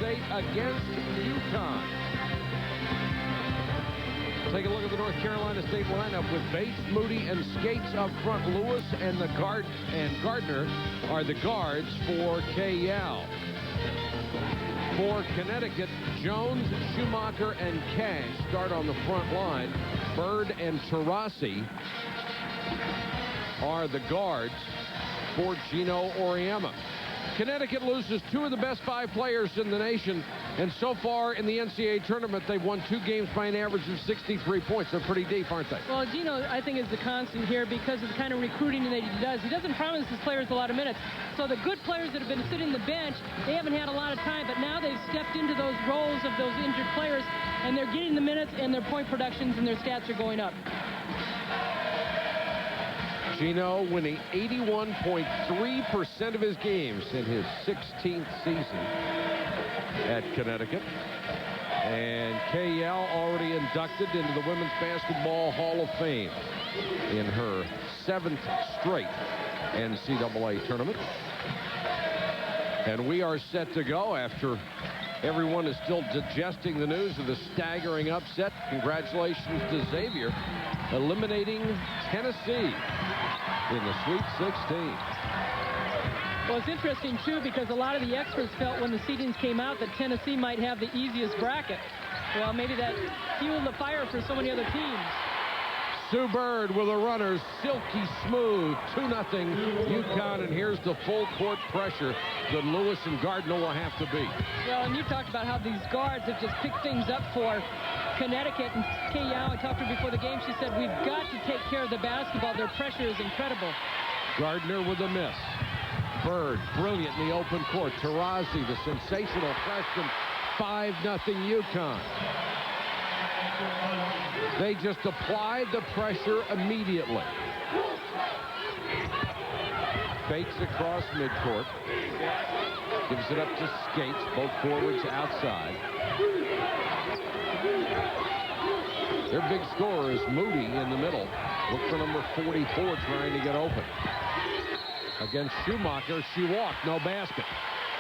State against UConn. Take a look at the North Carolina State lineup with Bates, Moody, and Skates up front. Lewis and Gardner are the guards for K-Yao. For Connecticut, Jones, Schumacher, and Cash start on the front line. Bird and Taurasi are the guards for Gino Auriemma. Connecticut loses two of the best 5 players in the nation, and so far in the NCAA tournament, they've won 2 games by an average of 63 points. They're pretty deep, aren't they? Well, Gino, I think, is the constant here because of the kind of recruiting that he does. He doesn't promise his players a lot of minutes. So the good players that have been sitting on the bench, they haven't had a lot of time, but now they've stepped into those roles of those injured players, and they're getting the minutes, and their point productions and their stats are going up. Gino winning 81.3% of his games in his 16th season at Connecticut. And K-Yao already inducted into the Women's Basketball Hall of Fame in her 7th straight NCAA tournament. And we are set to go after everyone is still digesting the news of the staggering upset. Congratulations to Xavier, eliminating Tennessee in the Sweet 16. Well, it's interesting, too, because a lot of the experts felt when the seedings came out that Tennessee might have the easiest bracket. Well, maybe that fueled the fire for so many other teams. Sue Bird with a runner, silky smooth, 2-0 UConn, and here's the full court pressure that Lewis and Gardner will have to beat. Well, and you talked about how these guards have just picked things up for Connecticut, and K-Yao, I talked to her before the game, she said, we've got to take care of the basketball. Their pressure is incredible. Gardner with a miss. Bird, brilliant in the open court. Taurasi, the sensational freshman, 5-0 UConn. They just applied the pressure immediately. Fakes across midcourt. Gives it up to Skates, both forwards outside. Their big scorer is Moody in the middle. Look for number 44 trying to get open. Against Schumacher, she walked, no basket.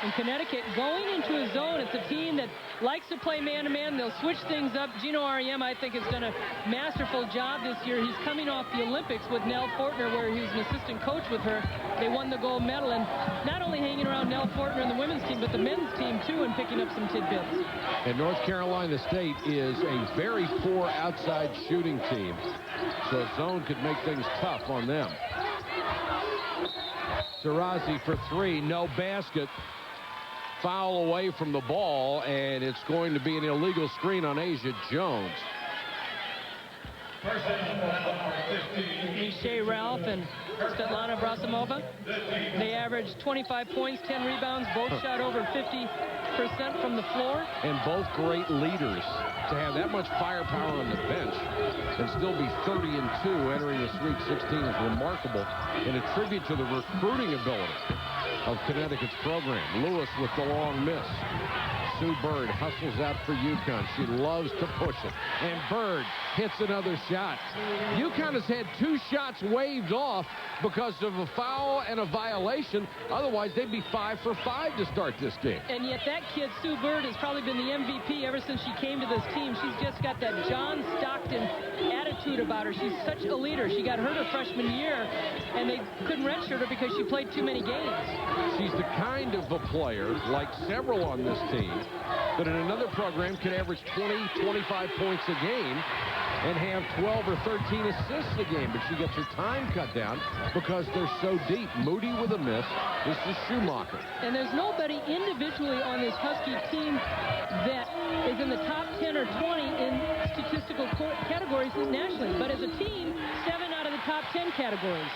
And Connecticut going into a zone. It's a team that likes to play man-to-man. They'll switch things up. Gino Auriemma, I think, has done a masterful job this year. He's coming off the Olympics with Nell Fortner, where he was an assistant coach with her. They won the gold medal, and not only hanging around Nell Fortner and the women's team, but the men's team, too, and picking up some tidbits. And North Carolina State is a very poor outside shooting team, so a zone could make things tough on them. Taurasi for 3, no basket. Foul away from the ball, and it's going to be an illegal screen on Asia Jones. Shea Ralph and Svetlana Brasimova. They averaged 25 points, 10 rebounds, both shot over 50% from the floor. And both great leaders. To have that much firepower on the bench and still be 30-2 entering the Sweet 16 is remarkable, and a tribute to the recruiting ability of Connecticut's program. Lewis with the long miss. Sue Bird hustles out for UConn. She loves to push it. And Bird hits another shot. UConn has had 2 shots waved off because of a foul and a violation. Otherwise, they'd be 5 for 5 to start this game. And yet that kid, Sue Bird, has probably been the MVP ever since she came to this team. She's just got that John Stockton attitude about her. She's such a leader. She got hurt her freshman year, and they couldn't redshirt her because she played too many games. She's the kind of a player, like several on this team, that in another program could average 20, 25 points a game and have 12 or 13 assists a game, but she gets her time cut down because they're so deep. Moody with a miss. This is Schumacher. And there's nobody individually on this Husky team that is in the top 10 or 20 in statistical categories nationally, but as a team, 7 out of the top 10 categories.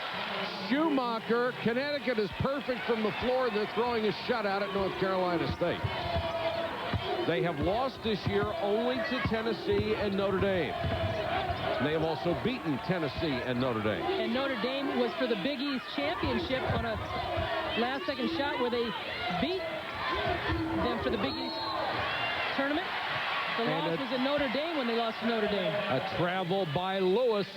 Schumacher, Connecticut is perfect from the floor. They're throwing a shutout at North Carolina State. They have lost this year only to Tennessee and Notre Dame. They have also beaten Tennessee and Notre Dame. And Notre Dame was for the Big East Championship on a last-second shot where they beat them for the Big East tournament. The loss was in Notre Dame when they lost to Notre Dame. A travel by Lewis.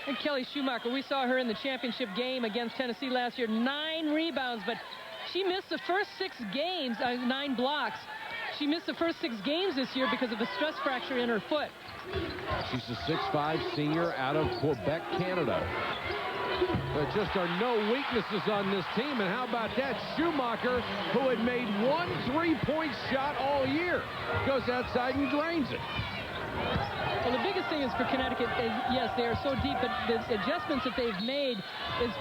And Kelly Schumacher, we saw her in the championship game against Tennessee last year. 9 rebounds, but She missed the first 6 games, 9 blocks. She missed the first 6 games this year because of a stress fracture in her foot. She's a 6'5" senior out of Quebec, Canada. There just are no weaknesses on this team. And how about that? Schumacher, who had made 1 3-point shot all year, goes outside and drains it. Well, the biggest thing is for Connecticut is, yes, they are so deep, but the adjustments that they've made is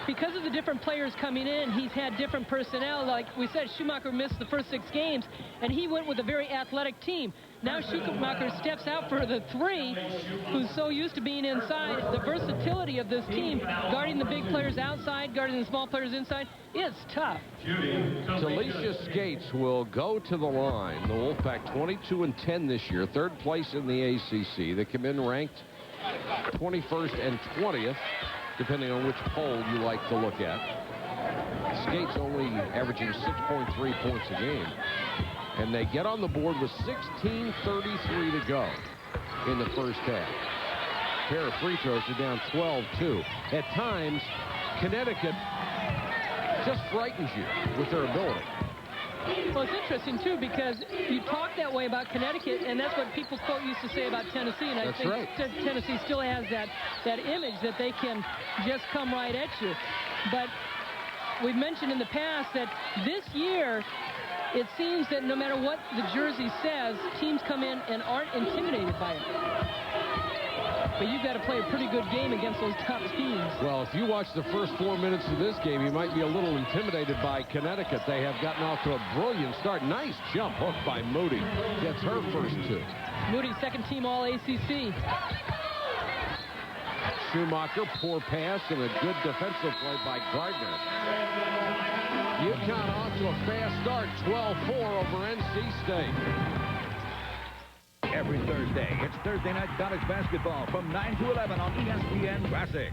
because of the different players coming in, he's had different personnel. Like we said, Schumacher missed the first 6 games, and he went with a very athletic team. Now Schumacher steps out for the 3, who's so used to being inside. The versatility of this team, guarding the big players outside, guarding the small players inside, it's tough. Taurasi Skates will go to the line. The Wolfpack 22-10 this year, 3rd place in the ACC. They come in ranked 21st and 20th. Depending on which poll you like to look at. Skates only averaging 6.3 points a game. And they get on the board with 16:33 to go in the first half. A pair of free throws are down 12-2. At times, Connecticut just frightens you with their ability. Well, it's interesting, too, because you talk that way about Connecticut, and that's what people used to say about Tennessee. And I think right. Tennessee still has that image that they can just come right at you. But we've mentioned in the past that this year, it seems that no matter what the jersey says, teams come in and aren't intimidated by it. But you've got to play a pretty good game against those top teams. Well, if you watch the first 4 minutes of this game, you might be a little intimidated by Connecticut. They have gotten off to a brilliant start. Nice jump hook by Moody. Gets her first 2. Moody, 2nd team All-ACC. Schumacher, poor pass, and a good defensive play by Gardner. UConn off to a fast start, 12-4 over NC State. Every Thursday, it's Thursday Night College Basketball from 9 to 11 on ESPN Classic.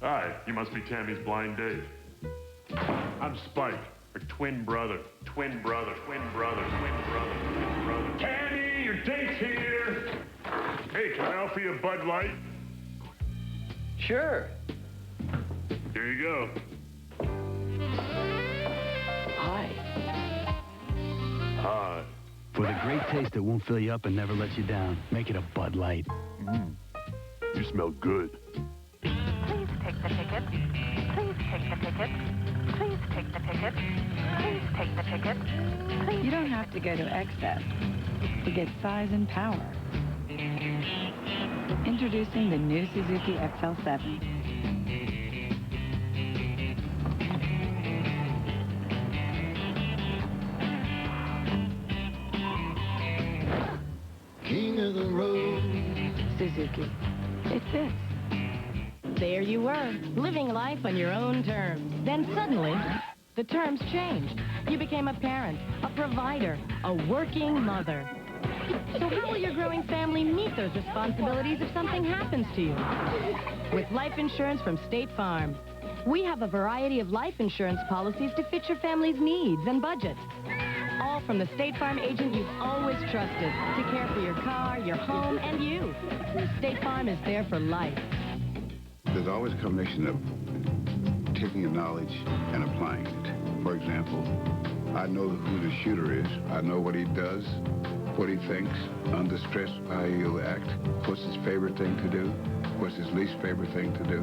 Hi, you must be Tammy's blind date. I'm Spike, her twin brother. Twin brother, twin brother, twin brother, twin brother. Tammy, your date's here. Hey, can I offer you a Bud Light? Sure. Here you go. Hi. Hi. For the great taste that won't fill you up and never lets you down, make it a Bud Light. You smell good. Please take the ticket. Please take the ticket. Please take the ticket. Please take the ticket. Please. You don't have to go to excess to get size and power. Introducing the new Suzuki XL7. King of the road. Suzuki. It fits. There you were, living life on your own terms. Then suddenly, the terms changed. You became a parent, a provider, a working mother. So how will your growing family meet those responsibilities if something happens to you? With life insurance from State Farm. We have a variety of life insurance policies to fit your family's needs and budget. All from the State Farm agent you've always trusted to care for your car, your home, and you. State Farm is there for life. There's always a combination of taking your knowledge and applying it. For example, I know who the shooter is. I know what he does, what he thinks, under stress, how he'll act, what's his favorite thing to do, what's his least favorite thing to do.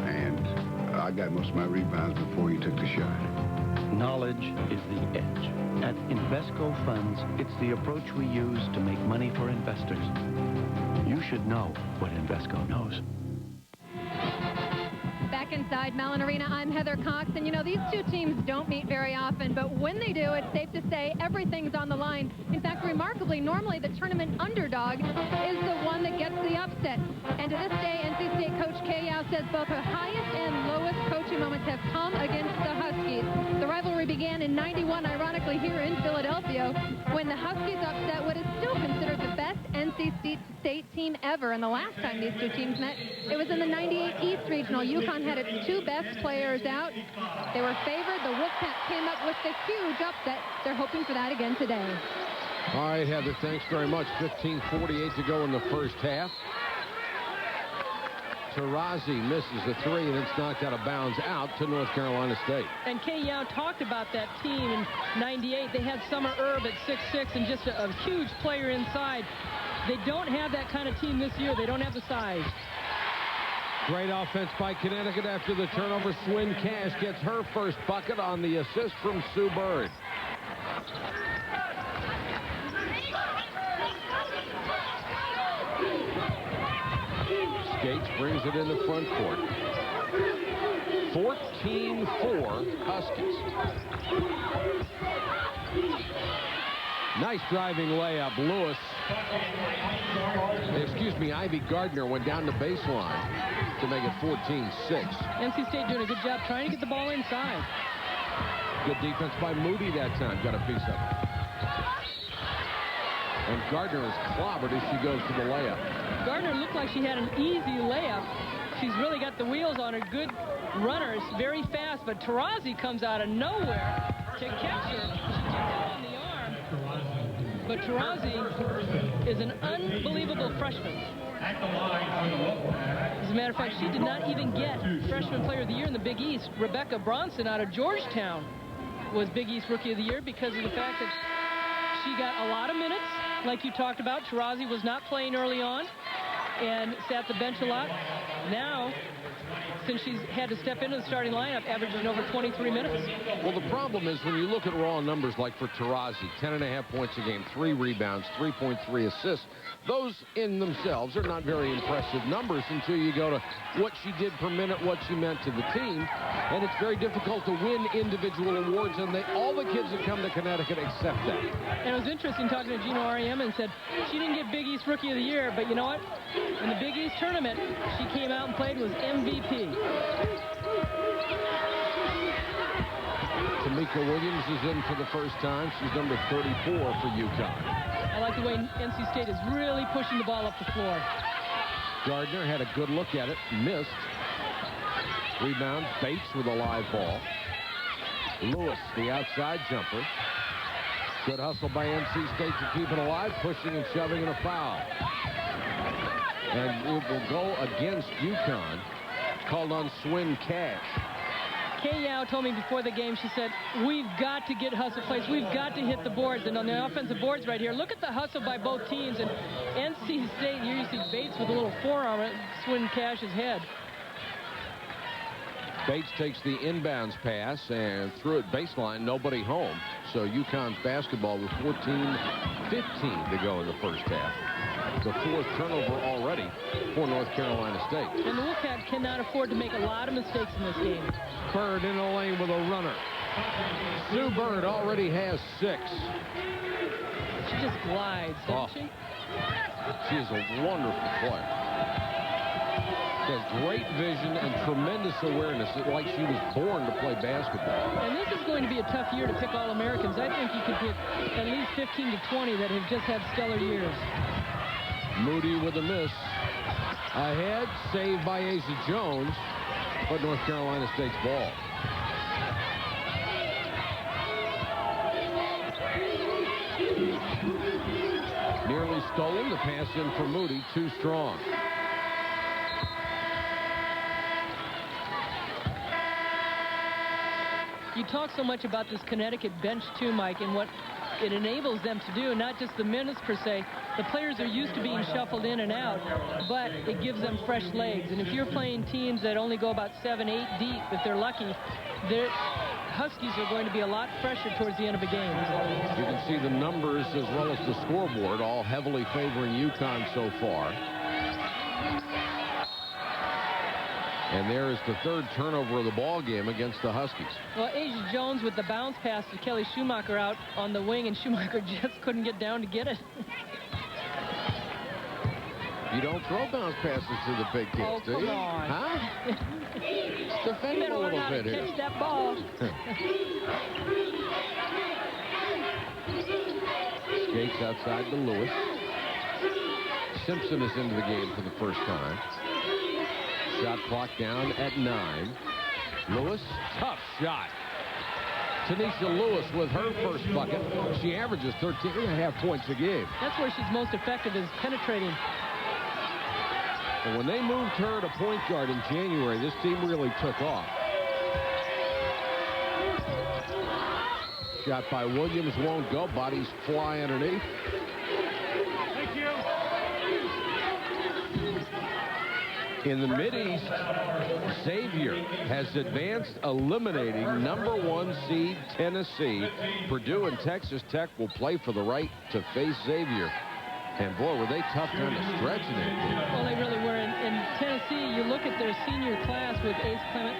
And I got most of my rebounds before he took the shot. Knowledge is the edge. At Invesco Funds, it's the approach we use to make money for investors. You should know what Invesco knows. Back inside Mellon Arena, I'm Heather Cox, and you know, these two teams don't meet very often, but when they do, it's safe to say everything's on the line. In fact, remarkably, normally the tournament underdog is the one that gets the upset. And to this day, NC State coach Kay Yao says both her highest and lowest coaching moments have come against the Huskies. The rivalry began in '91, ironically, here in Philadelphia, when the Huskies upset what is still considered the best NC State team ever. And the last time these two teams met, it was in the '98 East Regional. UConn had its two best players out. They were favored. The Wolfpack came up with the huge upset. They're hoping for that again today. All right, Heather, thanks very much. 15:48 to go in the first half. Taurasi misses a three, and it's knocked out of bounds out to North Carolina State. And Kay Yao talked about that team in '98. They had Summer Erb at 6'6" and just a huge player inside. They don't have that kind of team this year. They don't have the size. Great offense by Connecticut after the turnover. Swin Cash gets her first bucket on the assist from Sue Bird. Skates brings it in the front court. 14-4 Huskies. Nice driving layup. Lewis. Ivy Gardner went down the baseline to make it 14-6. NC State doing a good job trying to get the ball inside. Good defense by Moody that time. Got a piece of it. And Gardner is clobbered as she goes to the layup. Gardner looked like she had an easy layup. She's really got the wheels on her. Good runner. It's very fast, but Taurasi comes out of nowhere to catch her. She gets her on the arm. But Taurasi is an unbelievable freshman. As a matter of fact, she did not even get Freshman Player of the Year in the Big East. Rebecca Bronson out of Georgetown was Big East Rookie of the Year because of the fact that she got a lot of minutes, like you talked about. Taurasi was not playing early on and sat the bench a lot. Now, since she's had to step into the starting lineup, averaging over 23 minutes. Well, the problem is when you look at raw numbers like for Taurasi, 10.5 points a game, 3 rebounds, 3.3 assists, those in themselves are not very impressive numbers until you go to what she did per minute, what she meant to the team. And it's very difficult to win individual awards, and all the kids that come to Connecticut accept that. And it was interesting talking to Gino Ariema and said she didn't get Big East Rookie of the Year, but you know what? In the Big East tournament, she came out and played was MVP. Tamika Williams is in for the first time. She's number 34 for UConn. I like the way NC State is really pushing the ball up the floor. Gardner had a good look at it, missed. Rebound, Bates with a live ball. Lewis, the outside jumper. Good hustle by NC State to keep it alive, pushing and shoving, and a foul. And it will go against UConn. Called on Swin Cash. Kay Yao told me before the game, she said, we've got to get hustle plays. We've got to hit the boards. And on the offensive boards right here, look at the hustle by both teams. And NC State, here you see Bates with a little forearm at Swin Cash's head. Bates takes the inbounds pass and threw it baseline, nobody home. So UConn's basketball with 14-15 to go in the first half. The 4th turnover already for North Carolina State. And the Wolfpack cannot afford to make a lot of mistakes in this game. Bird in the lane with a runner. Sue Bird already has 6. She just glides, doesn't she? She is a wonderful player. She has great vision and tremendous awareness. It's like she was born to play basketball. And this is going to be a tough year to pick All-Americans. I think you could pick at least 15 to 20 that have just had stellar years. Moody with a miss. Ahead, saved by Asa Jones, but North Carolina State's ball. Nearly stolen. The pass in for Moody, too strong. You talk so much about this Connecticut bench too, Mike, and what it enables them to do, not just the minutes per se. The players are used to being shuffled in and out, but it gives them fresh legs. And if you're playing teams that only go about 7, 8 deep, if they're lucky, the Huskies are going to be a lot fresher towards the end of a game. You can see the numbers as well as the scoreboard all heavily favoring UConn so far. And there is the 3rd turnover of the ball game against the Huskies. Well, Asa Jones with the bounce pass to Kelly Schumacher out on the wing, and Schumacher just couldn't get down to get it. You don't throw bounce passes to the big kids, do you? Come on. Huh? It's defending a little bit here. Catch that ball. Skates outside to Lewis. Simpson is into the game for the first time. Shot clock down at 9. Lewis, tough shot. Tanisha Lewis with her first bucket. She averages 13.5 points a game. That's where she's most effective, is penetrating. And when they moved her to point guard in January, this team really took off. Shot by Williams won't go. Bodies fly underneath. Thank you. In the Mideast, Xavier has advanced, eliminating #1 seed Tennessee. Purdue and Texas Tech will play for the right to face Xavier. And boy, were they tough down the stretch in that game. Well, they really were. In Tennessee, you look at their senior class with Ace Clement,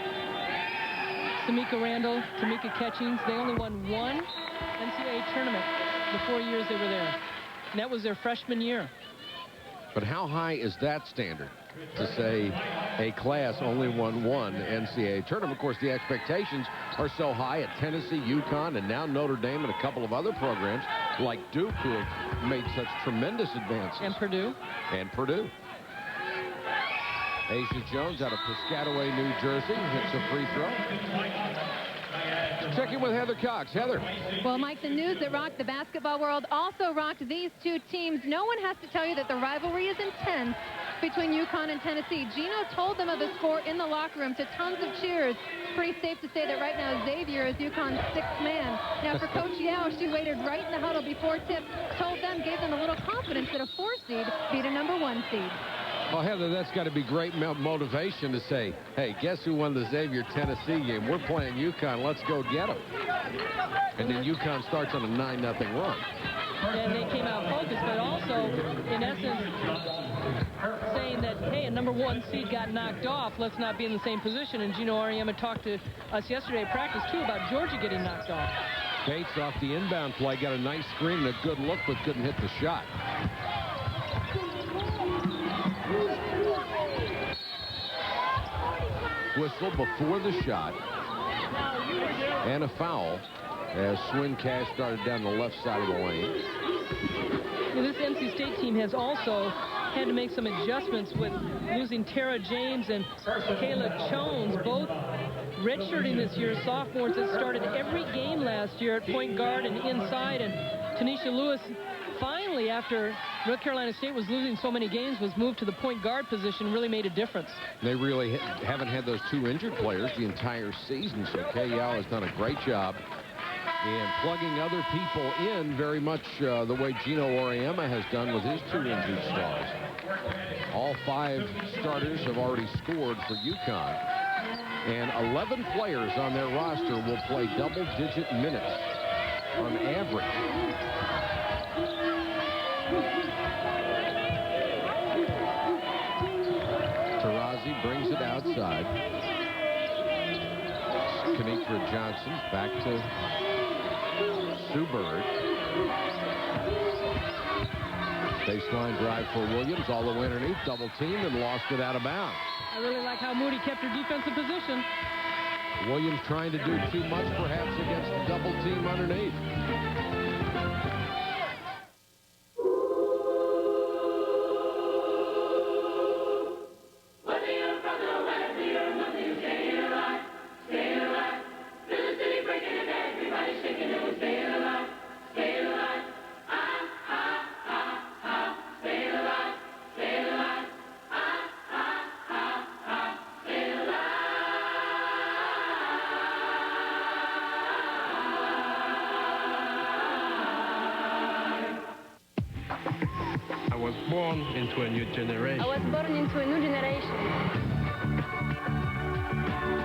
Tamika Randall, Tamika Catchings. They only won one NCAA tournament the 4 years they were there. And that was their freshman year. But how high is that standard to say a class only won one NCAA tournament? Of course, the expectations are so high at Tennessee, UConn, and now Notre Dame and a couple of other programs like Duke who have made such tremendous advances. And Purdue. And Purdue. Asia Jones out of Piscataway, New Jersey, hits a free throw. Check in with Heather Cox. Heather. Well, Mike, the news that rocked the basketball world also rocked these two teams. No one has to tell you that the rivalry is intense between UConn and Tennessee. Gino told them of the score in the locker room to tons of cheers. Pretty safe to say that right now Xavier is UConn's sixth man. Now for Coach Yao, she waited right in the huddle before tip, told them, gave them a little confidence that a 4 seed beat a #1 seed. Well, Heather, that's got to be great motivation to say, hey, guess who won the Xavier-Tennessee game? We're playing UConn. Let's go get them. And then UConn starts on a 9-0 run. And they came out focused, but also, in essence, saying that, hey, a #1 seed got knocked off. Let's not be in the same position. And Gino Auriemma talked to us yesterday at practice, too, about Georgia getting knocked off. Bates off the inbound play, got a nice screen and a good look, but couldn't hit the shot. Whistle before the shot. And a foul as Swin Cash started down the left side of the lane. Now, this NC State team has also had to make some adjustments with losing Tara James and Kayla Jones, both redshirting this year, sophomores that started every game last year at point guard and inside. And Tanisha Lewis, finally, after North Carolina State was losing so many games, was moved to the point guard position, really made a difference. They really haven't had those two injured players the entire season, so Kay Yao has done a great job in plugging other people in, very much the way Gino Auriemma has done with his two injured stars. All 5 starters have already scored for UConn, and 11 players on their roster will play double-digit minutes on average. Taurasi brings it outside. Kenitra Johnson back to Sue Bird. Baseline drive for Williams, all the way underneath, double teamed and lost it out of bounds. I really like how Moody kept her defensive position. Williams trying to do too much, perhaps, against the double team underneath. I was born into a new generation. I was born into a new generation.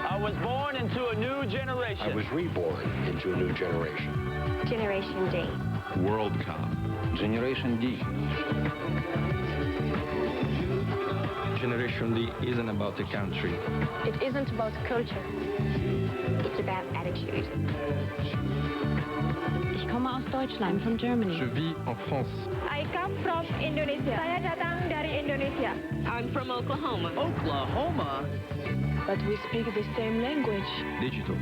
I was born into a new generation. I was reborn into a new generation. Generation D. World Cup. Generation D. Generation D isn't about the country. It isn't about culture. It's about attitude. Ich komme aus Deutschland, from Germany. Je vis en France. I come from Indonesia. Saya datang dari Indonesia. I'm from Oklahoma. Oklahoma? But we speak the same language. Digital.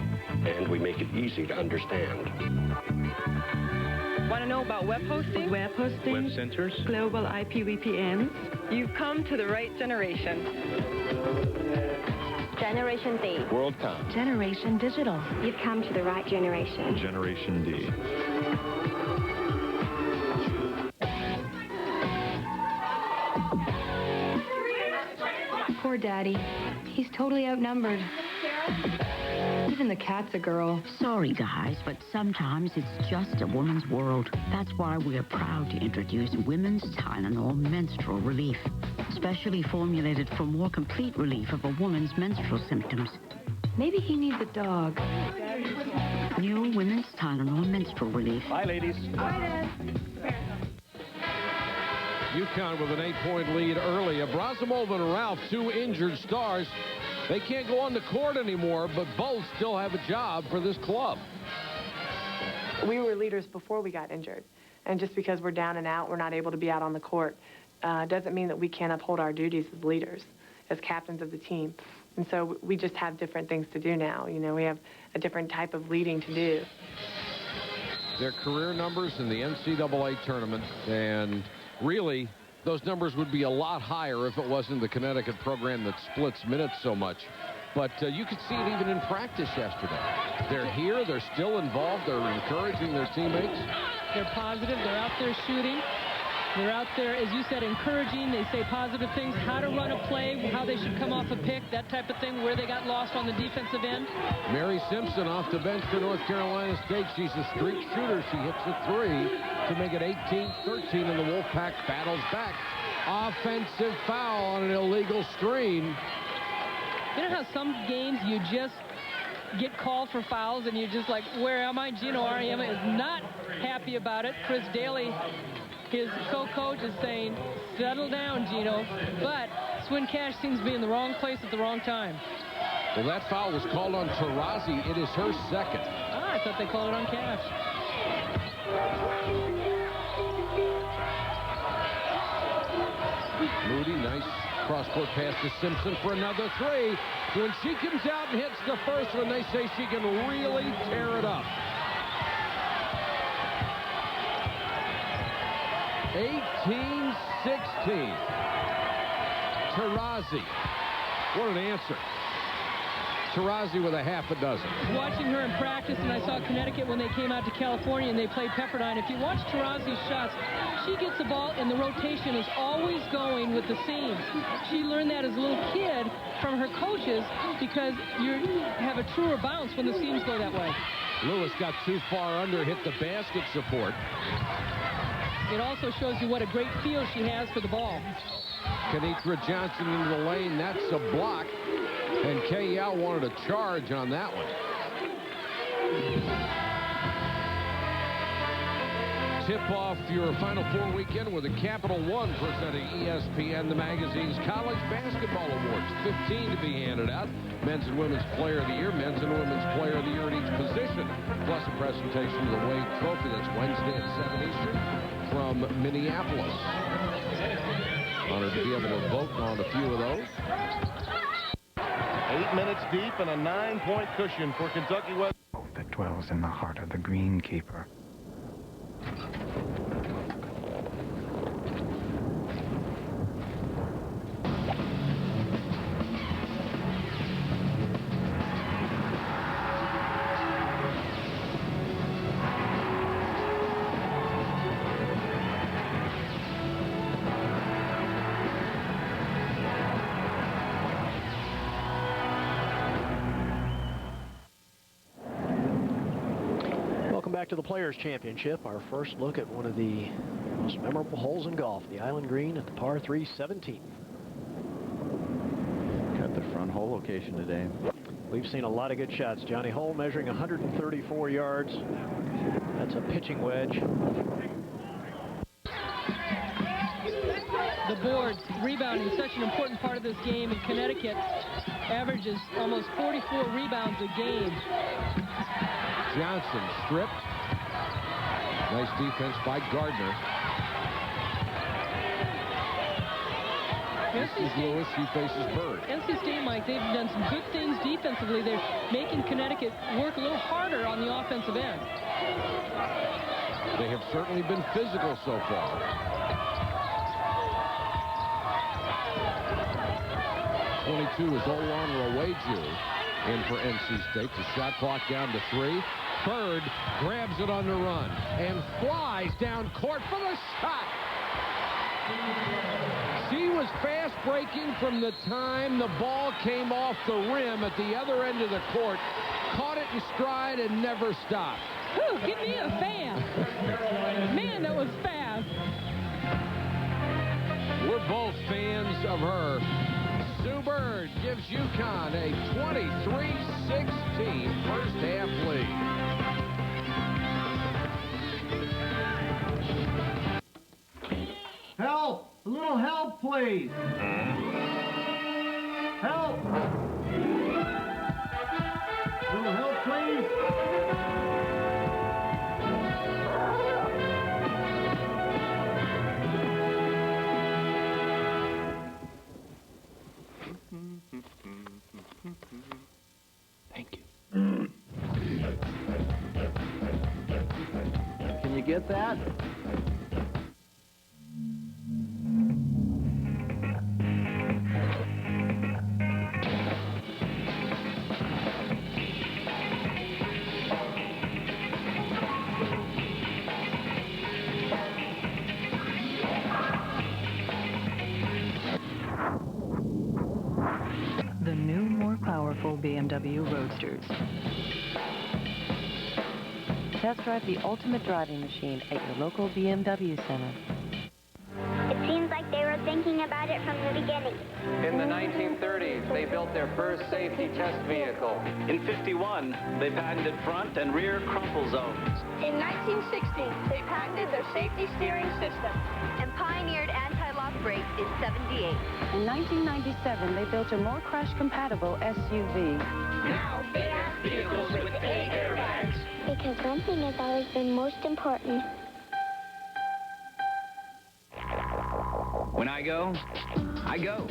And we make it easy to understand. Want to know about web hosting? Web hosting. Web centers. Global IP VPNs. You've come to the right generation. Generation D. World Cup. Generation Digital. You've come to the right generation. Generation D. Daddy. He's totally outnumbered. Even the cat's a girl. Sorry, guys, but sometimes it's just a woman's world. That's why we're proud to introduce Women's Tylenol Menstrual Relief, specially formulated for more complete relief of a woman's menstrual symptoms. Maybe he needs a dog. New Women's Tylenol Menstrual Relief. Bye, ladies. Bye, Dad. UConn with an 8-point lead early. Abrazimov and Ralph, 2 injured stars. They can't go on the court anymore, but both still have a job for this club. We were leaders before we got injured. And just because we're down and out, we're not able to be out on the court, doesn't mean that we can't uphold our duties as leaders, as captains of the team. And so we just have different things to do now. You know, we have a different type of leading to do. Their career numbers in the NCAA tournament, and really, those numbers would be a lot higher if it wasn't the Connecticut program that splits minutes so much. But you could see it even in practice yesterday. They're here. They're still involved. They're encouraging their teammates. They're positive. They're out there shooting. They're out there, as you said, encouraging. They say positive things, how to run a play, how they should come off a pick, that type of thing, where they got lost on the defensive end. Mary Simpson off the bench for North Carolina State. She's a streak shooter. She hits a 3 to make it 18-13, and the Wolfpack battles back. Offensive foul on an illegal screen. You know how some games you just get called for fouls and you're just like, where am I? Gino Auriemma is not happy about it. Chris Daly, his co-coach, is saying, settle down, Gino. But Swin Cash seems to be in the wrong place at the wrong time. Well, that foul was called on Taurasi. It is her second. Ah, I thought they called it on Cash. Moody, nice cross-court pass to Simpson for another 3. When she comes out and hits the first one, they say she can really tear it up. 18-16. Taurasi. What an answer. Taurasi with a half a dozen. Watching her in practice, and I saw Connecticut when they came out to California and they played Pepperdine. If you watch Taurasi's shots, she gets the ball and the rotation is always going with the seams. She learned that as a little kid from her coaches because you have a truer bounce when the seams go that way. Lewis got too far under, hit the basket support. It also shows you what a great feel she has for the ball. Kenitra Johnson into the lane. That's a block. And Kay Yao wanted a charge on that one. Tip-off your Final Four weekend with a Capital One presenting ESPN, the magazine's College Basketball Awards. 15 to be handed out. Men's and Women's Player of the Year, Men's and Women's Player of the Year at each position. Plus a presentation of the Wade Trophy. That's Wednesday at 7 Eastern from Minneapolis. Honored to be able to vote on a few of those. 8 minutes deep and a 9-point cushion for Kentucky West. That dwells in the heart of the greenkeeper. Back to the Players' Championship. Our first look at one of the most memorable holes in golf, the Island Green at the par 3 17th. Got the front hole location today. We've seen a lot of good shots. Johnny Hole measuring 134 yards. That's a pitching wedge. The boards, rebounding, such an important part of this game. In Connecticut, averages almost 44 rebounds a game. Johnson stripped. Nice defense by Gardner. This is Lewis. He faces Bird. NC State, Mike, they've done some good things defensively. They're making Connecticut work a little harder on the offensive end. They have certainly been physical so far. .22 is Olon Raweju in for NC State. The shot clock down to 3. Bird grabs it on the run and flies down court for the shot. She was fast breaking from the time the ball came off the rim at the other end of the court. Caught it in stride and never stopped. Ooh, give me a fan. Man, that was fast. We're both fans of her. Sue Bird gives UConn a 23-16 first half lead. Help! A little help, please. Help! A little help, please. Thank you. Can you get that? The new, more powerful BMW Roadsters. Test drive the ultimate driving machine at your local BMW center. It seems like they were thinking about it from the beginning. In the 1930s, they built their first safety test vehicle. In 51, they patented front and rear crumple zones. In 1960, they patented their safety steering system and pioneered anti-lock brakes in 78. In 1997, they built a more crash-compatible SUV. Now they have vehicles with 8 airbags. Because one thing has always been most important. When I go, I go.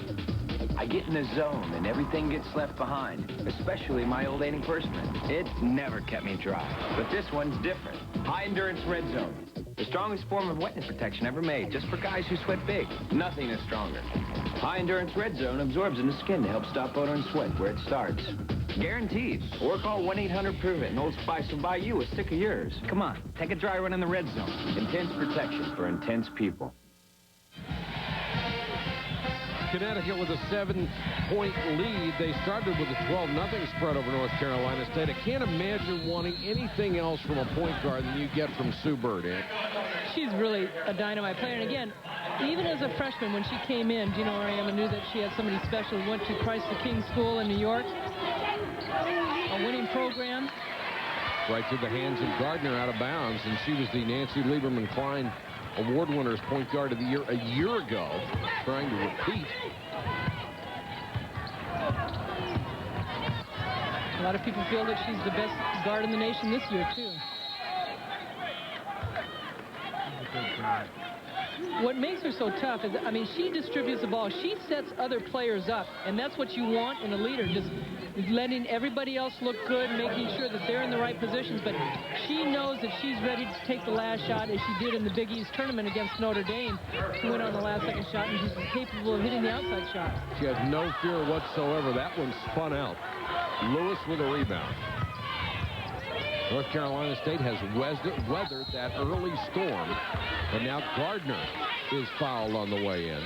I get in the zone and everything gets left behind, especially my old antiperspirant. It never kept me dry, but this one's different. High endurance red zone. The strongest form of wetness protection ever made, just for guys who sweat big. Nothing is stronger. High endurance red zone absorbs in the skin to help stop odor and sweat where it starts. Guaranteed. Or call 1-800-PROVE-IT and Old Spice will buy you a stick of yours. Come on, take a dry run in the red zone. Intense protection for intense people. Connecticut with a 7-point lead. They started with a 12-0 spread over North Carolina State. I can't imagine wanting anything else from a point guard than you get from Sue Bird, Ed. She's really a dynamite player. And again, even as a freshman, when she came in, Gino Auriemma knew that she had somebody special. Went to Christ the King School in New York. A winning program. Right to the hands of Gardner out of bounds. And she was the Nancy Lieberman Klein Award winners point guard of the year a year ago, trying to repeat. A lot of people feel that she's the best guard in the nation this year, too. What makes her so tough is, I mean, she distributes the ball. She sets other players up, and that's what you want in a leader, just letting everybody else look good, making sure that they're in the right positions. But she knows that she's ready to take the last shot, as she did in the Big East tournament against Notre Dame, who went on the last second shot, and she's capable of hitting the outside shot. She has no fear whatsoever. That one spun out. Lewis with a rebound. North Carolina State has weathered that early storm, and now Gardner is fouled on the way in.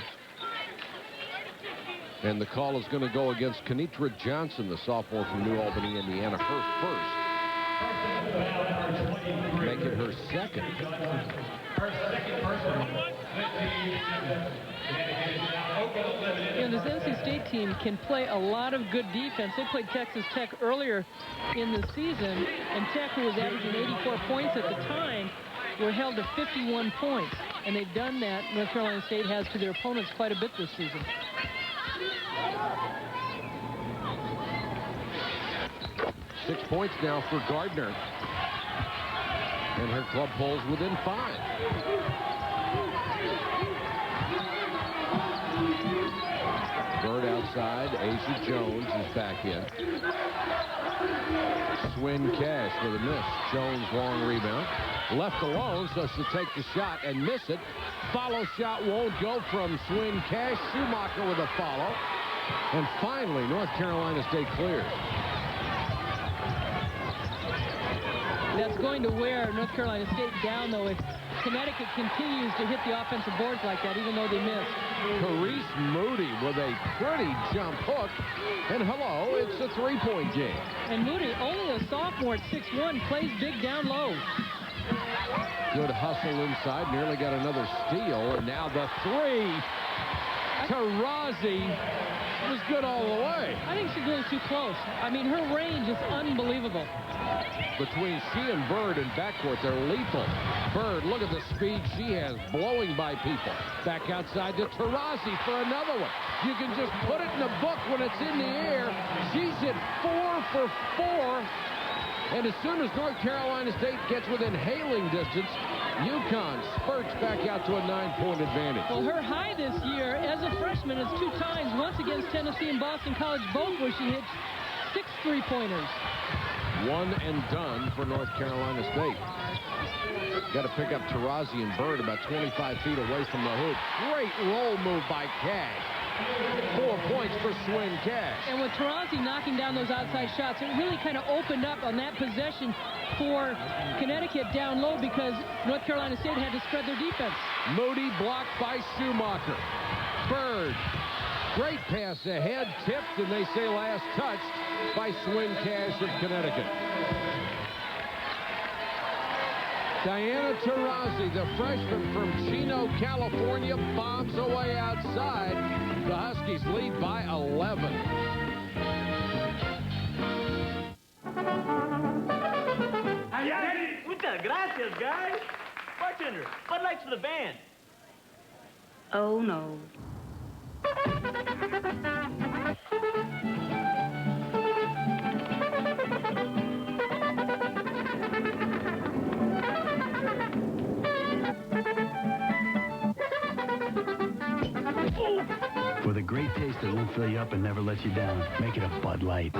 And the call is going to go against Kenitra Johnson, the sophomore from New Albany, Indiana, her first. Making her second. You know, this NC State team can play a lot of good defense. They played Texas Tech earlier in the season, and Tech, who was averaging 84 points at the time, were held to 51 points. And they've done that, North Carolina State has, to their opponents quite a bit this season. Six points now for Gardner. And her club pulls within 5. Bird outside. Asia Jones is back in. Swin Cash with a miss. Jones long rebound. Left alone, so she'll take the shot and miss it. Follow shot won't go from Swin Cash. Schumacher with a follow. And finally, North Carolina State clears. That It's going to wear North Carolina State down, though, if Connecticut continues to hit the offensive boards like that, even though they missed. Taurasi Moody with a pretty jump hook. And hello, it's a three-point game. And Moody, only a sophomore at 6'1", plays big down low. Good hustle inside, nearly got another steal. And now the three. Taurasi was good all the way. I think she's a little too close. I mean, her range is unbelievable. Between she and Bird in backcourt, they're lethal. Bird, look at the speed she has, blowing by people. Back outside to Taurasi for another one. You can just put it in the book when it's in the air. She's hit 4 for 4. And as soon as North Carolina State gets within hailing distance, UConn spurts back out to a 9-point advantage. Well, her high this year as a freshman is 2 times, once against Tennessee and Boston College, both where she hit 6 three-pointers. One and done for North Carolina State. Got to pick up Taurasi and Bird about 25 feet away from the hoop. Great roll move by Cash. 4 points for Swing Cash. And with Taurasi knocking down those outside shots, it really kind of opened up on that possession for Connecticut down low because North Carolina State had to spread their defense. Moody blocked by Schumacher. Bird. Great pass ahead, tipped, and they say last touched by Swing Cash of Connecticut. Diana Taurasi, the freshman from Chino, California, bombs away outside. The Huskies lead by 11. Muchas gracias, guys. Bartender, Bud Lights for the band. Oh, no. For the great taste that won't fill you up and never let you down, make it a Bud Light.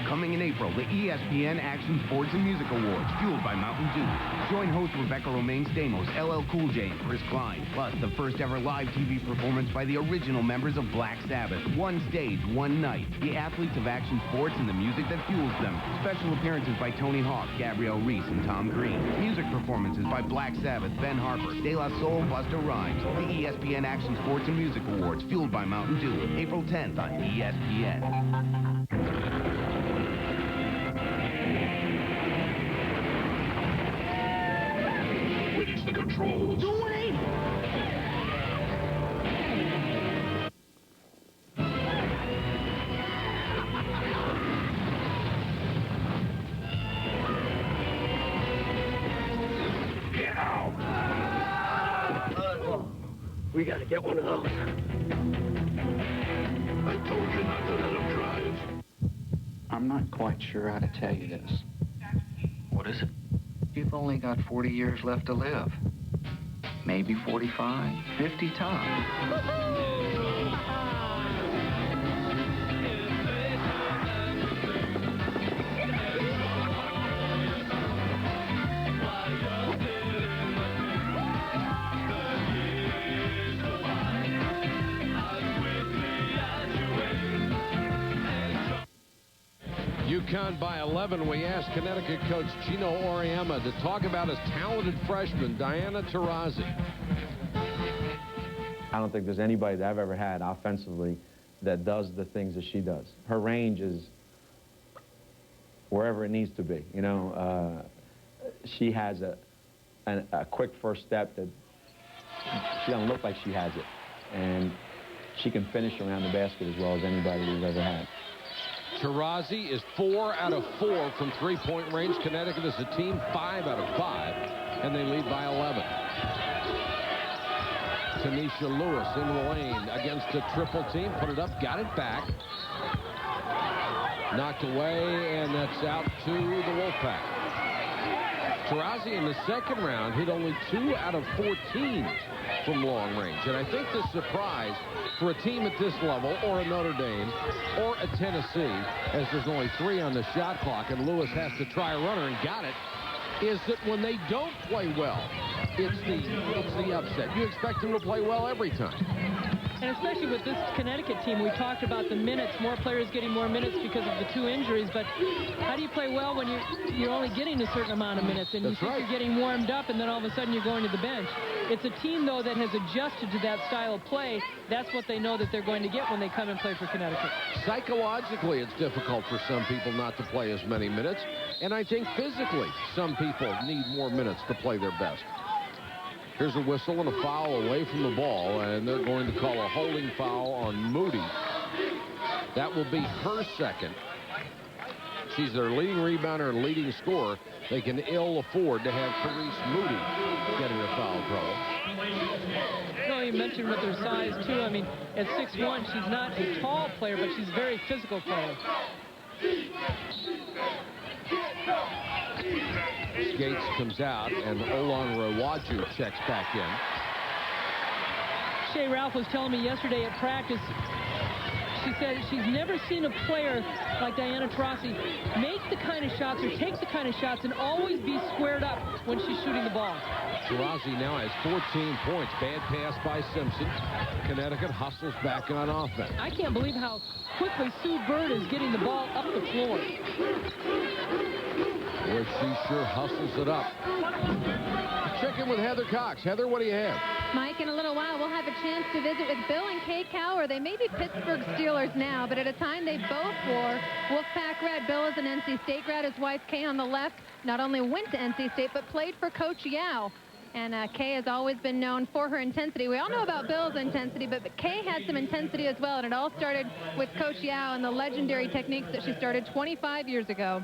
Coming in April, the ESPN Action Sports and Music Awards, fueled by Mountain Dew. Join host Rebecca Romaine Stamos, LL Cool J, and Chris Klein. Plus, the first ever live TV performance by the original members of Black Sabbath. One stage, one night. The athletes of action sports and the music that fuels them. Special appearances by Tony Hawk, Gabrielle Reese, and Tom Green. Music performances by Black Sabbath, Ben Harper, De La Soul, and Busta Rhymes. The ESPN Action Sports and Music Awards, fueled by Mountain Dew. April 10th on ESPN. The controls. Dwayne! Get out! We gotta get one of those. I told you not to let him drive. I'm not quite sure how to tell you this. What is it? You've only got 40 years left to live. Maybe 45, 50 times. UConn by 11. We asked Connecticut coach Gino Auriemma to talk about his talented freshman, Diana Taurasi. I don't think there's anybody that I've ever had offensively that does the things that she does. Her range is wherever it needs to be. You know, she has a quick first step that she doesn't look like she has it. And she can finish around the basket as well as anybody we've ever had. Taurasi is 4 out of 4 from three-point range. Connecticut is a team 5 out of 5, and they lead by 11. Tanisha Lewis in the lane against a triple team. Put it up, got it back. Knocked away, and that's out to the Wolfpack. Taurasi in the second round hit only 2 out of 14 from long range. And I think the surprise for a team at this level, or a Notre Dame, or a Tennessee, as there's only 3 on the shot clock, and Lewis has to try a runner and got it, is that when they don't play well, it's the upset. You expect them to play well every time. And especially with this Connecticut team, we talked about the minutes, more players getting more minutes because of the 2 injuries. But how do you play well when you're only getting a certain amount of minutes and you think you're getting warmed up and then all of a sudden you're going to the bench? It's a team, though, that has adjusted to that style of play. That's what they know that they're going to get when they come and play for Connecticut. Psychologically, it's difficult for some people not to play as many minutes. And I think physically, some people need more minutes to play their best. Here's a whistle and a foul away from the ball, and they're going to call a holding foul on Moody. That will be her second. She's their leading rebounder and leading scorer. They can ill afford to have Taurasi Moody get into foul trouble. No, you mentioned with her size, too. I mean, at 6'1", she's not a tall player, but she's a very physical player. Skates comes out, and Olan Rawaju checks back in. Shea Ralph was telling me yesterday at practice, she said she's never seen a player like Diana Taurasi make the kind of shots or take the kind of shots and always be squared up when she's shooting the ball. Taurasi now has 14 points. Bad pass by Simpson. Connecticut hustles back on offense. I can't believe how quickly Sue Bird is getting the ball up the floor. Boy, she sure hustles it up. Check in with Heather Cox. Heather, what do you have? Mike, in a little while, we'll have a chance to visit with Bill and Kay Cowher. They may be Pittsburgh Steelers now, but at a time they both wore Wolfpack red. Bill is an NC State grad. His wife, Kay, on the left, not only went to NC State, but played for Coach Yao. And Kay has always been known for her intensity. We all know about Bill's intensity, but Kay had some intensity as well, and it all started with Coach Yao and the legendary techniques that she started 25 years ago.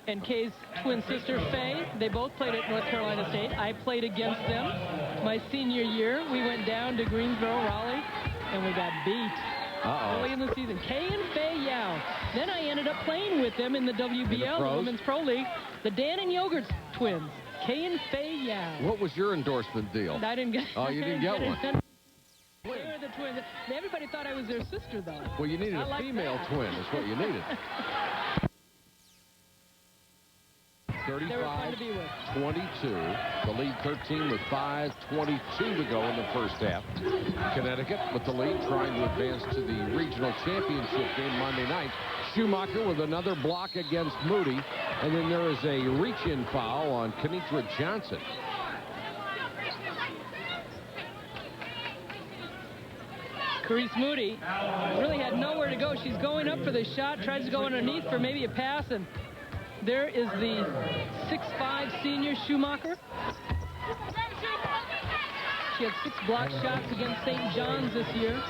And Kay's twin sister, Faye, they both played at North Carolina State. I played against them my senior year. We went down to Greensboro, Raleigh, and we got beat early in the season. Kay and Faye Yao. Then I ended up playing with them in the WBL, the Women's Pro League, the Dan and Yogurt twins, Kay and Faye Yao. What was your endorsement deal? I didn't get. Oh, you didn't get one. They were the twins. Everybody thought I was their sister, though. Well, you needed a female twin. Is what you needed. 35-22. The lead 13 with 5:22 to go in the first half. Connecticut with the lead, trying to advance to the regional championship game Monday night. Schumacher with another block against Moody. And then there is a reach-in foul on Kenitra Johnson. Taurasi Moody really had nowhere to go. She's going up for the shot, tries to go underneath for maybe a pass, and there is the 6'5" senior Schumacher. She had 6 blocked shots against St. John's this year.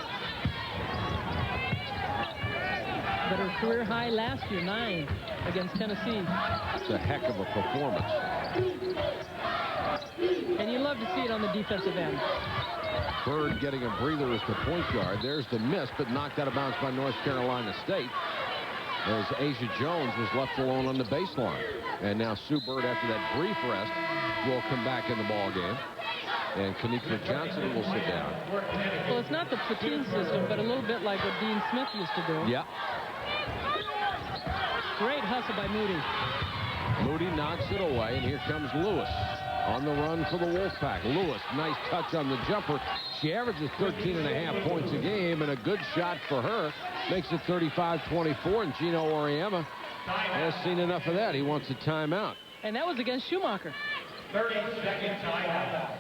But her career high last year, 9 against Tennessee. It's a heck of a performance. And you love to see it on the defensive end. Bird getting a breather as the point guard. There's the miss, but knocked out of bounds by North Carolina State, as Asia Jones was left alone on the baseline. And now Sue Bird, after that brief rest, will come back in the ball game. And Kenitra Johnson will sit down. Well, it's not the platoon system, but a little bit like what Dean Smith used to do. Yeah. Great hustle by Moody. Moody knocks it away, and here comes Lewis on the run for the Wolfpack. Lewis, nice touch on the jumper. She averages 13.5 points a game, and a good shot for her. Makes it 35-24, and Gino Auriemma has seen enough of that. He wants a timeout. And that was against Schumacher. 30-second timeout.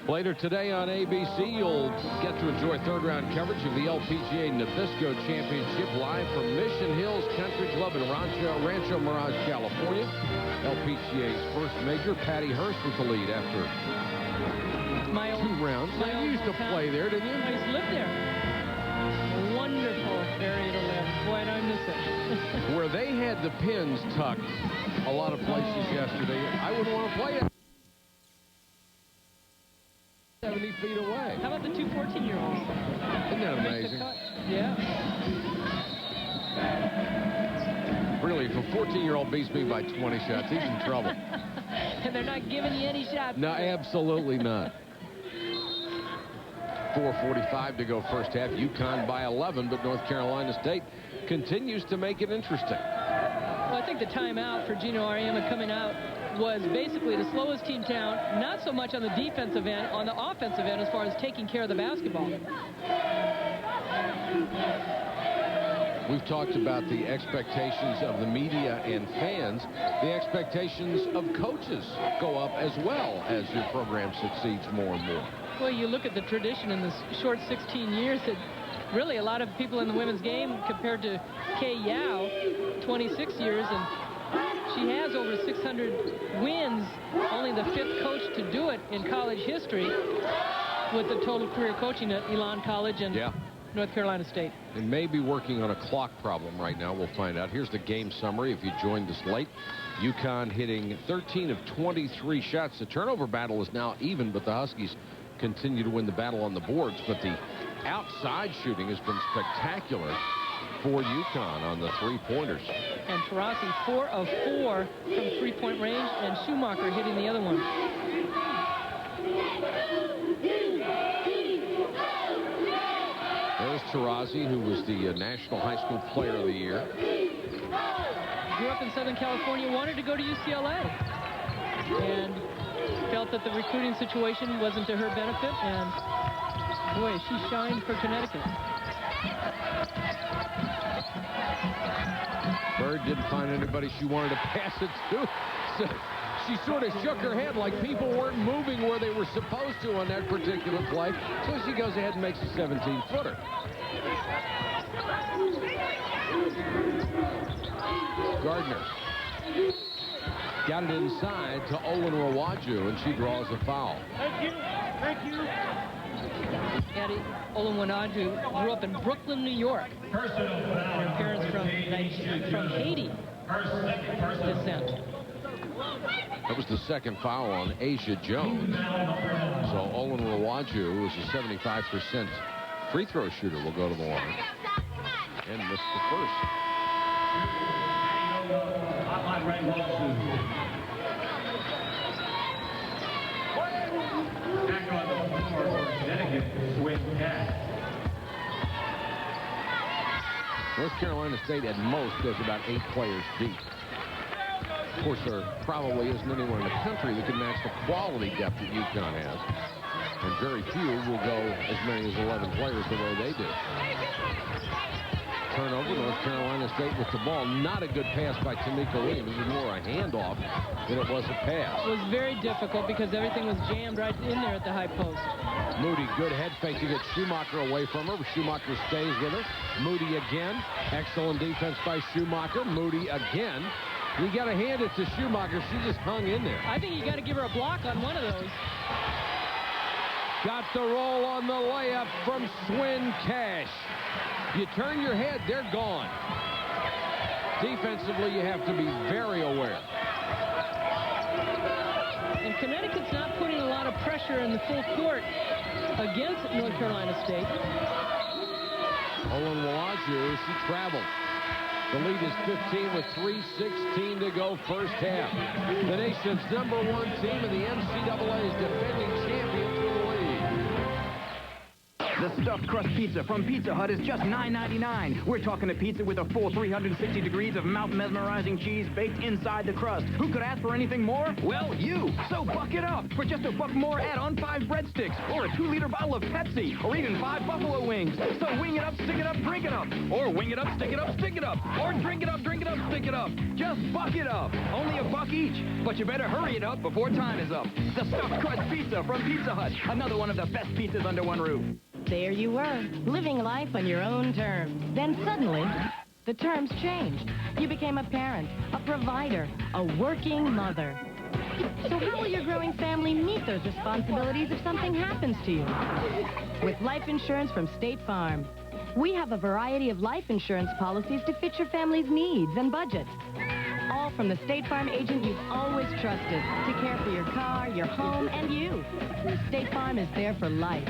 Later today on ABC, you'll get to enjoy third-round coverage of the LPGA Nabisco Championship live from Mission Hills Country Club in Rancho Mirage, California. LPGA's first major. Patty Hurst with the lead after 2 rounds. You used to play there, didn't you? I used to live there. Wonderful area to live. Boy, I miss it. Where they had the pins tucked a lot of places yesterday, I wouldn't want to play it. 70 feet away. How about the 2 14-year-olds? Isn't that amazing? Yeah. Really, if a 14-year-old beats me by 20 shots, he's in trouble. And they're not giving you any shots. No, absolutely not. 4:45 to go first half. UConn by 11, but North Carolina State continues to make it interesting. Well, I think the timeout for Gino Auriemma coming out was basically to slow his team down, not so much on the defensive end, on the offensive end as far as taking care of the basketball. We've talked about the expectations of the media and fans. The expectations of coaches go up as well as your program succeeds more and more. Well, you look at the tradition in this short 16 years that really a lot of people in the women's game compared to Kay Yao, 26 years, and she has over 600 wins, only the 5th coach to do it in college history with the total career coaching at Elon College and North Carolina State. They may be working on a clock problem right now. We'll find out. Here's the game summary if you joined us late. UConn hitting 13 of 23 shots. The turnover battle is now even, but the Huskies continue to win the battle on the boards. But the outside shooting has been spectacular for UConn on the three-pointers. And Taurasi 4 of 4 from three-point range, and Schumacher hitting the other one. There's Taurasi, who was the National High School Player of the Year. Grew up in Southern California, wanted to go to UCLA, and felt that the recruiting situation wasn't to her benefit, and boy, she shined for Connecticut. Bird didn't find anybody she wanted to pass it to, so she sort of shook her head like people weren't moving where they were supposed to on that particular play, so she goes ahead and makes a 17-footer. Gardner got it inside to Olin Rawaju, and she draws a foul. Thank you. Thank you. Addie Olin Rawaju grew up in Brooklyn, New York. Her parents from Haiti descent. That was the second foul on Asia Jones. So Olin Rawaju, who is a 75% free throw shooter, will go to the line and miss the first. Back on the floor for Connecticut with Cat. North Carolina State at most goes about 8 players deep. Of course, there probably isn't anyone in the country that can match the quality depth that UConn has. And very few will go as many as 11 players the way they do. Turnover, North Carolina State with the ball. Not a good pass by Tamika Williams. It was more a handoff than it was a pass. It was very difficult because everything was jammed right in there at the high post. Moody, good head fake to get Schumacher away from her. Schumacher stays with her. Moody again. Excellent defense by Schumacher. Moody again. You got to hand it to Schumacher. She just hung in there. I think you got to give her a block on one of those. Got the roll on the layup from Swin Cash. You turn your head, they're gone. Defensively, you have to be very aware. And Connecticut's not putting a lot of pressure in the full court against North Carolina State. Olin Rawaju, she traveled. The lead is 15 with 3:16 to go first half. The nation's #1 team in the NCAA's defending champion to the league. The stuffed crust pizza from Pizza Hut is just $9.99. We're talking a pizza with a full 360 degrees of mouth-mesmerizing cheese baked inside the crust. Who could ask for anything more? Well, you. So buck it up. For just $1 more, add on 5 breadsticks, or a 2-liter bottle of Pepsi, or even 5 buffalo wings. So wing it up, stick it up, drink it up. Or wing it up, stick it up, stick it up. Or drink it up, stick it up. Just buck it up. Only $1 each. But you better hurry it up before time is up. The stuffed crust pizza from Pizza Hut. Another one of the best pizzas under one roof. There you were, living life on your own terms. Then suddenly, the terms changed. You became a parent, a provider, a working mother. So how will your growing family meet those responsibilities if something happens to you? With life insurance from State Farm. We have a variety of life insurance policies to fit your family's needs and budget. All from the State Farm agent you've always trusted to care for your car, your home, and you. State Farm is there for life.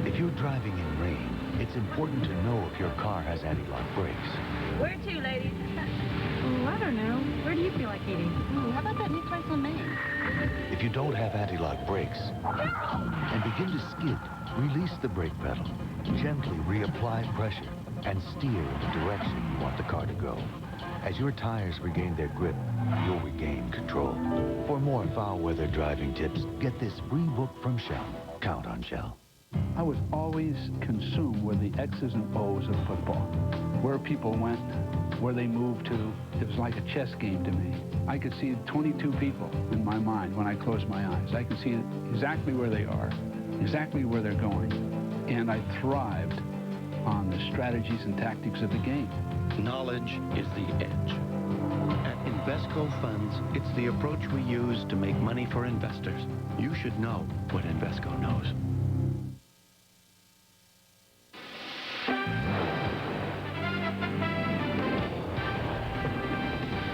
If you're driving in rain, it's important to know if your car has anti-lock brakes. Where to, ladies? Oh, I don't know. Where do you feel like eating? Ooh, how about that new place on Main? If you don't have anti-lock brakes and begin to skid, release the brake pedal, gently reapply pressure, and steer in the direction you want the car to go. As your tires regain their grip, you'll regain control. For more foul weather driving tips, get this free book from Shell. Count on Shell. I was always consumed with the X's and O's of football. Where people went, where they moved to. It was like a chess game to me. I could see 22 people in my mind when I closed my eyes. I could see exactly where they are, exactly where they're going. And I thrived on the strategies and tactics of the game. Knowledge is the edge. At Invesco Funds, it's the approach we use to make money for investors. You should know what Invesco knows.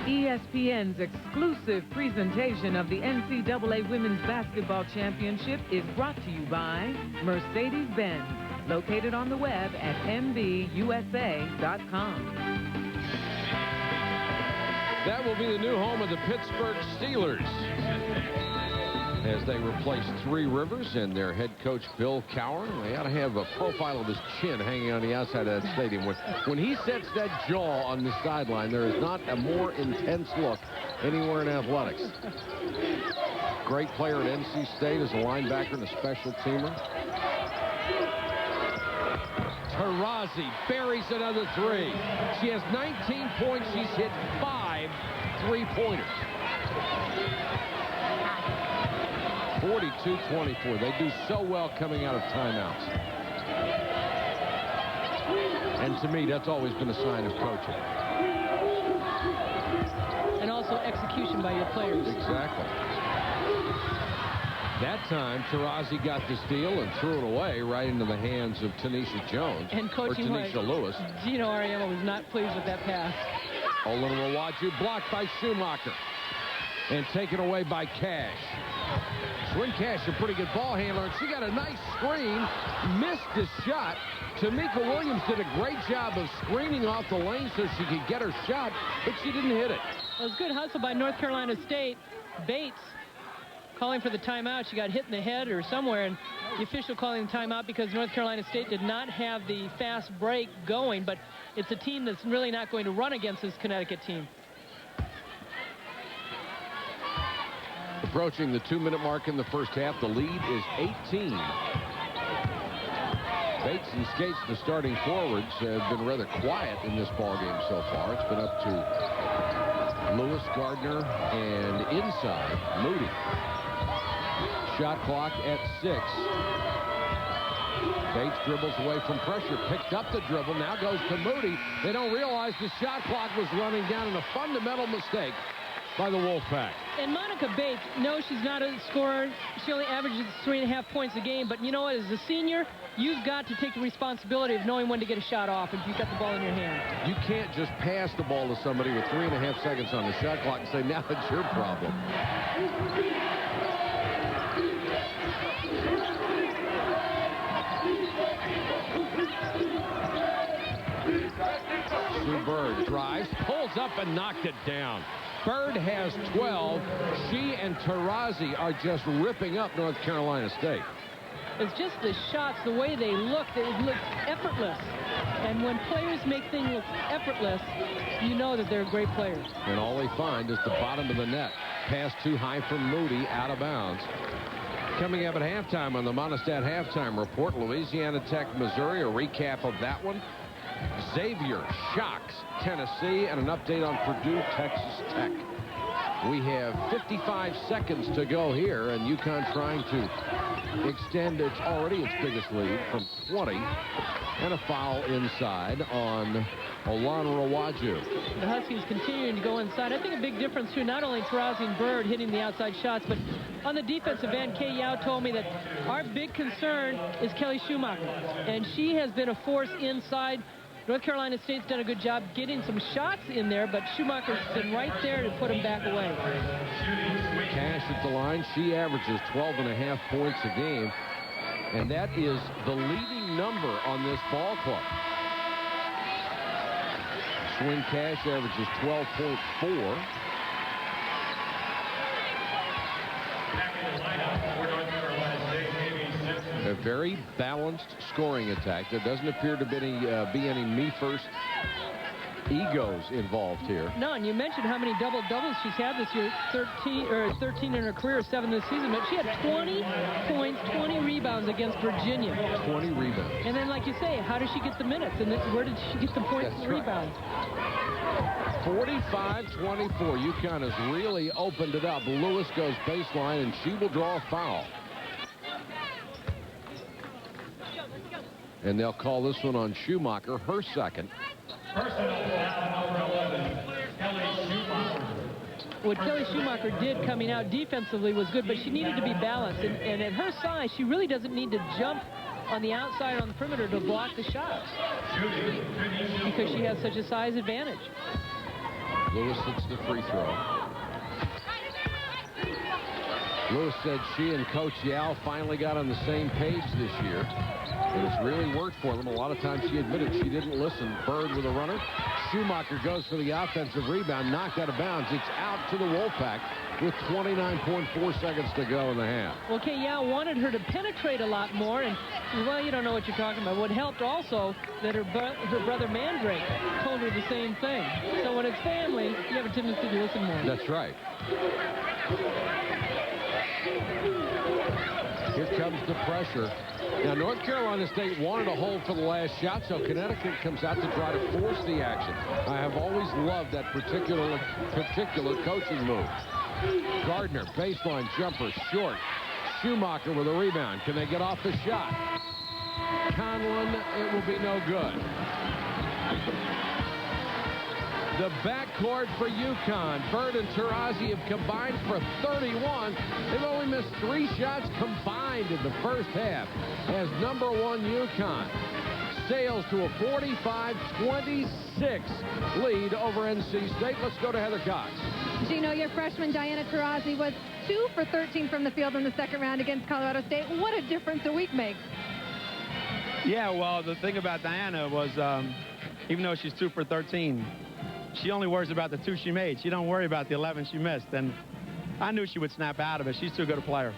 ESPN's exclusive presentation of the NCAA Women's Basketball Championship is brought to you by Mercedes-Benz, located on the web at mbusa.com. That will be the new home of the Pittsburgh Steelers as they replace Three Rivers and their head coach, Bill Cowher. They ought to have a profile of his chin hanging on the outside of that stadium. When he sets that jaw on the sideline, there is not a more intense look anywhere in athletics. Great player at NC State as a linebacker and a special teamer. Taurasi buries another three. She has 19 points. She's hit 5 3-pointers. 42-24. They do so well coming out of timeouts. And to me, that's always been a sign of coaching. And also execution by your players. Exactly. That time, Taurasi got the steal and threw it away right into the hands of Tanisha Jones. And coaching Tanisha Lewis. Gino Ariema was not pleased with that pass. Olin Rawaju blocked by Schumacher. And taken away by Cash. Swin Cash, a pretty good ball handler. And she got a nice screen. Missed the shot. Tamika Williams did a great job of screening off the lane so she could get her shot, but she didn't hit it. It was good hustle by North Carolina State. Bates calling for the timeout. She got hit in the head or somewhere, and the official calling the timeout because North Carolina State did not have the fast break going, but it's a team that's really not going to run against this Connecticut team. Approaching the 2-minute mark in the first half, the lead is 18. Bates and Skates, the starting forwards, have been rather quiet in this ballgame so far. It's been up to Lewis, Gardner, and inside, Moody. Shot clock at 6. Bates dribbles away from pressure, picked up the dribble, now goes to Moody. They don't realize the shot clock was running down in a fundamental mistake by the Wolfpack. And Monica Bates, no, she's not a scorer. She only averages 3.5 points a game. But you know what? As a senior, you've got to take the responsibility of knowing when to get a shot off if you've got the ball in your hand. You can't just pass the ball to somebody with 3.5 seconds on the shot clock and say, now it's your problem. Sue Bird drives, pulls up, and knocked it down. Bird has 12. She and Taurasi are just ripping up North Carolina State. It's just the shots, the way they look effortless. And when players make things look effortless, you know that they're great players. And all they find is the bottom of the net. Pass too high from Moody, out of bounds. Coming up at halftime on the Monistat Halftime Report, Louisiana Tech, Missouri, a recap of that one. Xavier shocks Tennessee, and an update on Purdue, Texas Tech. We have 55 seconds to go here, and UConn trying to extend its biggest lead from 20, and a foul inside on Olin Rawaju. The Huskies continuing to go inside. I think a big difference, too, not only Taurasi and Bird hitting the outside shots, but on the defensive end, Kay Yao told me that our big concern is Kelly Schumacher, and she has been a force inside. North Carolina State's done a good job getting some shots in there, but Schumacher's been right there to put them back away. Cash at the line. She averages 12.5 points a game, and that is the leading number on this ball club. Swin Cash averages 12.4. A very balanced scoring attack. There doesn't appear to be any me first egos involved here. No, and you mentioned how many double-doubles she's had this year, 13 in her career, 7 this season, but she had 20 points, 20 rebounds against Virginia. 20 rebounds. And then, like you say, how does she get the minutes? And where did she get the points and rebounds? 45-24. UConn has really opened it up. Lewis goes baseline, and she will draw a foul. And they'll call this one on Schumacher, her second. What Kelly Schumacher did coming out defensively was good, but she needed to be balanced. And at her size, she really doesn't need to jump on the outside on the perimeter to block the shots because she has such a size advantage. Lewis hits the free throw. Lewis said she and Coach Yao finally got on the same page this year. And it's really worked for them. A lot of times she admitted she didn't listen. Bird with a runner. Schumacher goes for the offensive rebound, knocked out of bounds. It's out to the Wolfpack with 29.4 seconds to go in the half. Well, Kay Yao wanted her to penetrate a lot more, and, well, you don't know what you're talking about. What helped also that her brother Mandrake told her the same thing. So when it's family, you have a tendency to listen more. That's right. Here comes the pressure. Now, North Carolina State wanted a hold for the last shot, so Connecticut comes out to try to force the action. I have always loved that particular coaching move. Gardner, baseline jumper, short. Schumacher with a rebound. Can they get off the shot? Conlon, it will be no good. The backcourt for UConn. Bird and Taurasi have combined for 31. They've only missed 3 shots combined in the first half as #1 UConn sails to a 45-26 lead over NC State. Let's go to Heather Cox. Gino, your freshman Diana Taurasi was 2 for 13 from the field in the second round against Colorado State. What a difference a week makes. Yeah, well, the thing about Diana was even though she's 2 for 13, she only worries about the 2 she made. She don't worry about the 11 she missed. And I knew she would snap out of it. She's too good a player.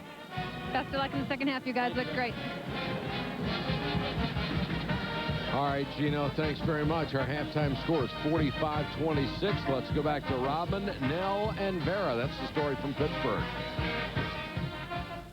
Best of luck in the second half. You guys look great. All right, Gino, thanks very much. Our halftime score is 45-26. Let's go back to Robin, Nell, and Vera. That's the story from Pittsburgh.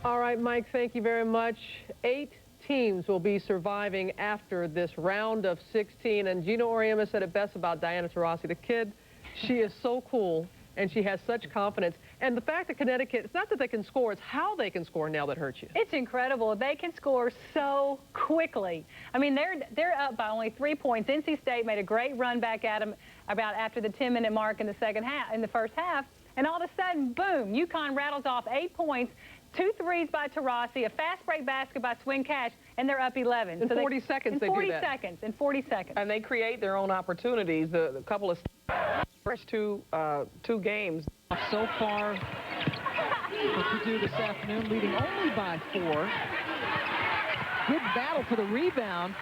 All right, Mike, thank you very much. 8 teams will be surviving after this round of 16. And Gino Auriemma said it best about Diana Taurasi. The kid, she is so cool, and she has such confidence. And the fact that Connecticut, it's not that they can score, it's how they can score now that hurts you. It's incredible. They can score so quickly. I mean, they're up by only 3 points. NC State made a great run back at them about after the 10-minute mark in the first half. And all of a sudden, boom, UConn rattles off 8 points. 2 threes by Taurasi, a fast break basket by Swing Cash, and they're up 11. In 40 seconds they do that. In 40 seconds. And they create their own opportunities. The couple of first two games. So far for Purdue this afternoon, leading only by 4. Good battle for the rebound.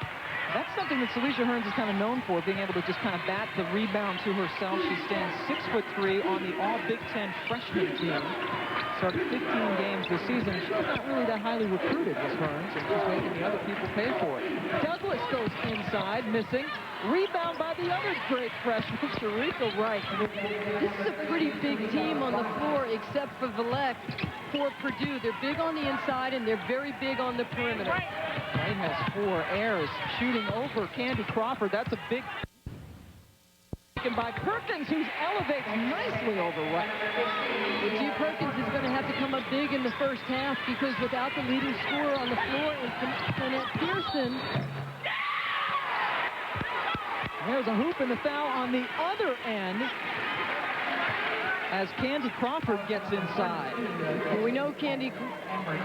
That's something that Celicia Hearns is kind of known for, being able to just kind of bat the rebound to herself. She stands 6'3" on the All-Big Ten freshman team. Started 15 games this season. She's not really that highly recruited, Ms. Hearns, and she's making the other people pay for it. Douglas goes inside, missing. Rebound by the other great freshman, Sharika Wright. This is a pretty big team on the floor, except for Villette for Purdue. They're big on the inside, and they're very big on the perimeter. Wright has 4 errors, shooting over Candy Crawford. That's a big... by Perkins, who elevates nicely over Wright. G. Perkins is going to have to come up big in the first half because without the leading scorer on the floor, and Pearson. There's a hoop and a foul on the other end as Candy Crawford gets inside. Well, we know Candy Crawford.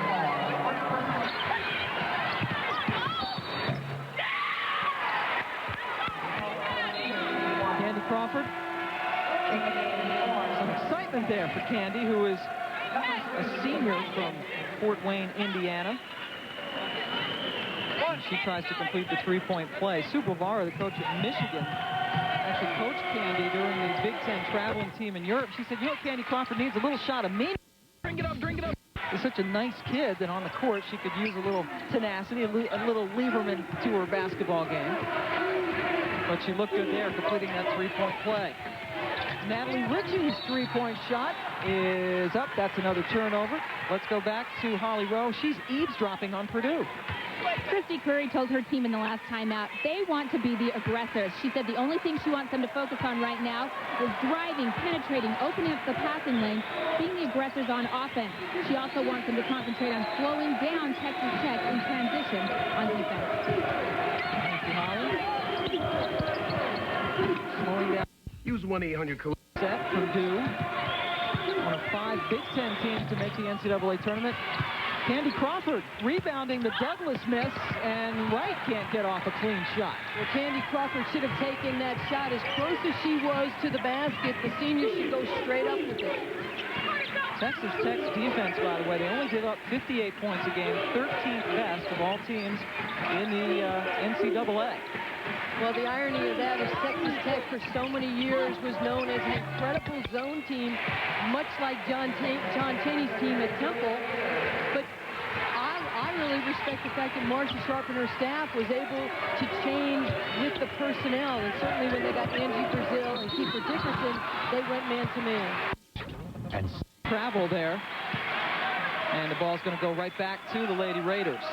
Some excitement there for Candy, who is a senior from Fort Wayne, Indiana. And she tries to complete the 3-point play. Sue Bavara, the coach at Michigan, actually coached Candy during the Big Ten traveling team in Europe. She said, you know, Candy Crawford needs a little shot of me. Drink it up, drink it up. She's such a nice kid that on the court she could use a little tenacity, a little Lieberman to her basketball game. But she looked good there, completing that three-point play. Natalie Ritchie's three-point shot is up. That's another turnover. Let's go back to Holly Rowe. She's eavesdropping on Purdue. Christy Curry told her team in the last timeout they want to be the aggressors. She said the only thing she wants them to focus on right now is driving, penetrating, opening up the passing lane, being the aggressors on offense. She also wants them to concentrate on slowing down Texas Tech in transition on defense. Thank you, Holly. Slowing down. Use 1-800 Set Purdue, one of 5 Big Ten teams to make the NCAA tournament. Candy Crawford rebounding the Douglas miss, and Wright can't get off a clean shot. Well, Candy Crawford should have taken that shot as close as she was to the basket. The senior should go straight up with it. Texas Tech's defense, by the way, they only give up 58 points a game, 13th best of all teams in the NCAA. Well, the irony of that is Texas Tech for so many years was known as an incredible zone team, much like John Chaney's team at Temple. But I really respect the fact that Marcia Sharp and her staff was able to change with the personnel. And certainly when they got Angie Brazil and Kiefer Dickerson, they went man-to-man. And travel there. And the ball's going to go right back to the Lady Raiders.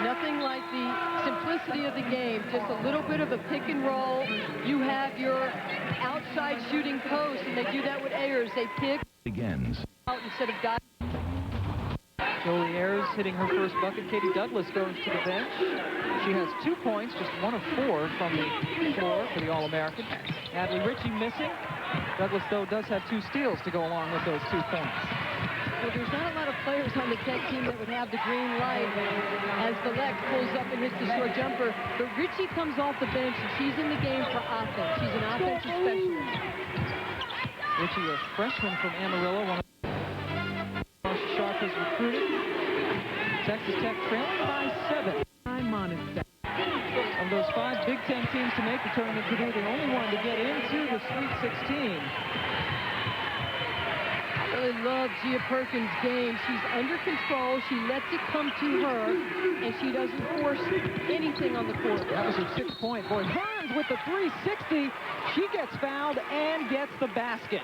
Nothing like the simplicity of the game. Just a little bit of a pick and roll. You have your outside shooting post, and they do that with Ayers. They pick Begins. out instead of guys. Jolie Ayers hitting her first bucket. Katie Douglas goes to the bench. She has 2 points, just 1 of 4 from the floor for the All-American. Natalie Ritchie missing. Douglas, though, does have 2 steals to go along with those 2 points. Well, there's not a lot of players on the Tech team that would have the green light as the Lex pulls up and hits the short jumper. But Ritchie comes off the bench, and she's in the game for offense. She's an offensive specialist. Ritchie, a freshman from Amarillo, one of Marcia Sharp has recruited. Texas Tech trailing by 7. Of those 5 Big Ten teams to make the tournament, Purdue the only one to get into the Sweet 16. I really love Gia Perkins' game. She's under control. She lets it come to her, and she doesn't force anything on the court. That was her 6-point. Boy, Hearns with the 360. She gets fouled and gets the basket.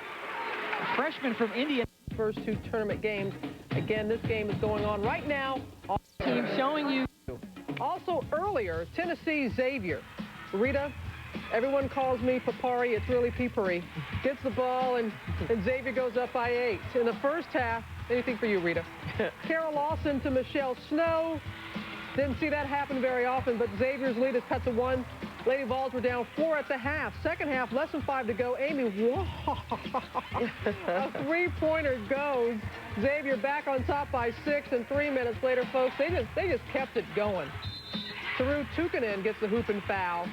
A freshman from India. First 2 tournament games. Again, this game is going on right now. Team showing you. Also earlier, Tennessee Xavier. Rita, everyone calls me Papari. It's really Peepari. Gets the ball, and Xavier goes up by 8. In the first half, anything for you, Rita? Carol Lawson to Michelle Snow. Didn't see that happen very often, but Xavier's lead is cut to 1. Lady Vols were down 4 at the half. Second half, less than 5 to go. Amy, whoa, a 3-pointer goes. Xavier back on top by 6, and 3 minutes later, folks, they just kept it going. Saru Tukanen gets the hoop and foul.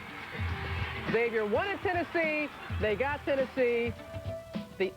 Xavier won at Tennessee. They got Tennessee. The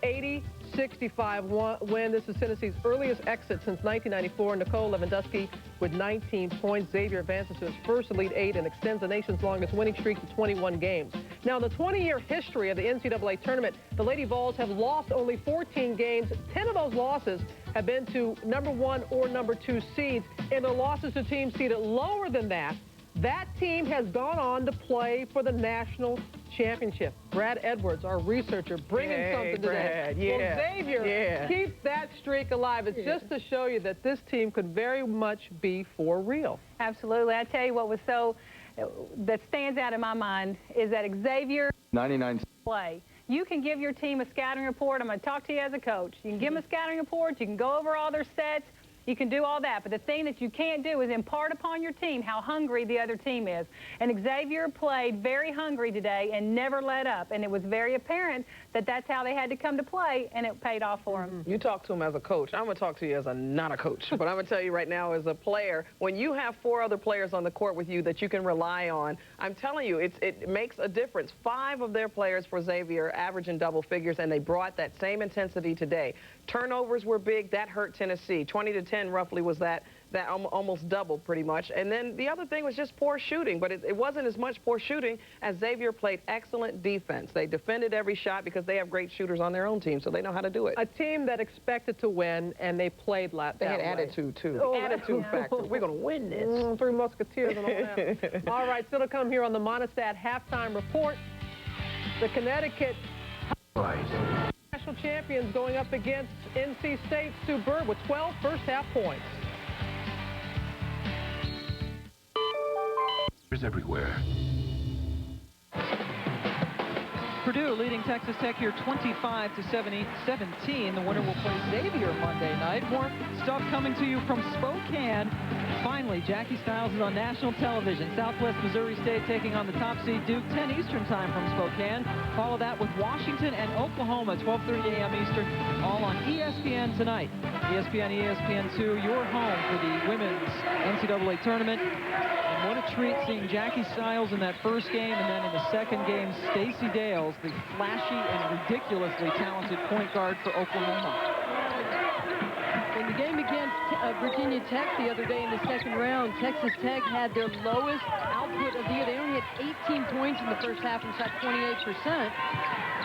80-65 win. This is Tennessee's earliest exit since 1994. Nicole Lewandowski with 19 points. Xavier advances to its first Elite 8 and extends the nation's longest winning streak to 21 games. Now, in the 20-year history of the NCAA tournament, the Lady Vols have lost only 14 games. 10 of those losses have been to number 1 or number 2 seeds. And the losses to teams seeded lower than that, that team has gone on to play for the national championship. Brad Edwards, our researcher, bringing something Brad, today. Well, Xavier keeps that streak alive. It's just to show you that this team could very much be for real. Absolutely. I tell you what was that stands out in my mind is that Xavier 99 play. You can give your team a scouting report. I'm going to talk to you as a coach. You can give them a scouting report. You can go over all their sets. You can do all that, but the thing that you can't do is impart upon your team how hungry the other team is. And Xavier played very hungry today and never let up, and it was very apparent that that's how they had to come to play, and it paid off for them. You talk to him as a coach. I'm going to talk to you as not a coach, but I'm going to tell you right now as a player, when you have 4 other players on the court with you that you can rely on, I'm telling you, it makes a difference. 5 of their players for Xavier average in double figures, and they brought that same intensity today. Turnovers were big. That hurt Tennessee. 20-10 roughly was that almost doubled pretty much. And then the other thing was just poor shooting, but it wasn't as much poor shooting as Xavier played excellent defense. They defended every shot because they have great shooters on their own team, so they know how to do it. A team that expected to win, and they played that They had way. attitude, too. Oh, Attitude factor. We're going to win this. Three Musketeers and all that. All right, still to come here on the Monistat Halftime Report. The Connecticut national champions going up against NC State's Sue Bird with 12 first-half points. Everywhere. Purdue leading Texas Tech here 25-17. The winner will play Xavier Monday night. More stuff coming to you from Spokane. Finally, Jackie Stiles is on national television. Southwest Missouri State taking on the top seed Duke, 10 Eastern time from Spokane. Follow that with Washington and Oklahoma, 12:30 a.m. Eastern, all on ESPN tonight. ESPN, ESPN2, your home for the women's NCAA tournament. And what a treat seeing Jackie Stiles in that first game, and then in the second game, Stacey Dales, the flashy and ridiculously talented point guard for Oklahoma. In the game against Virginia Tech the other day in the second round, Texas Tech had their lowest output of the year. They only had 18 points in the first half and shot 28%.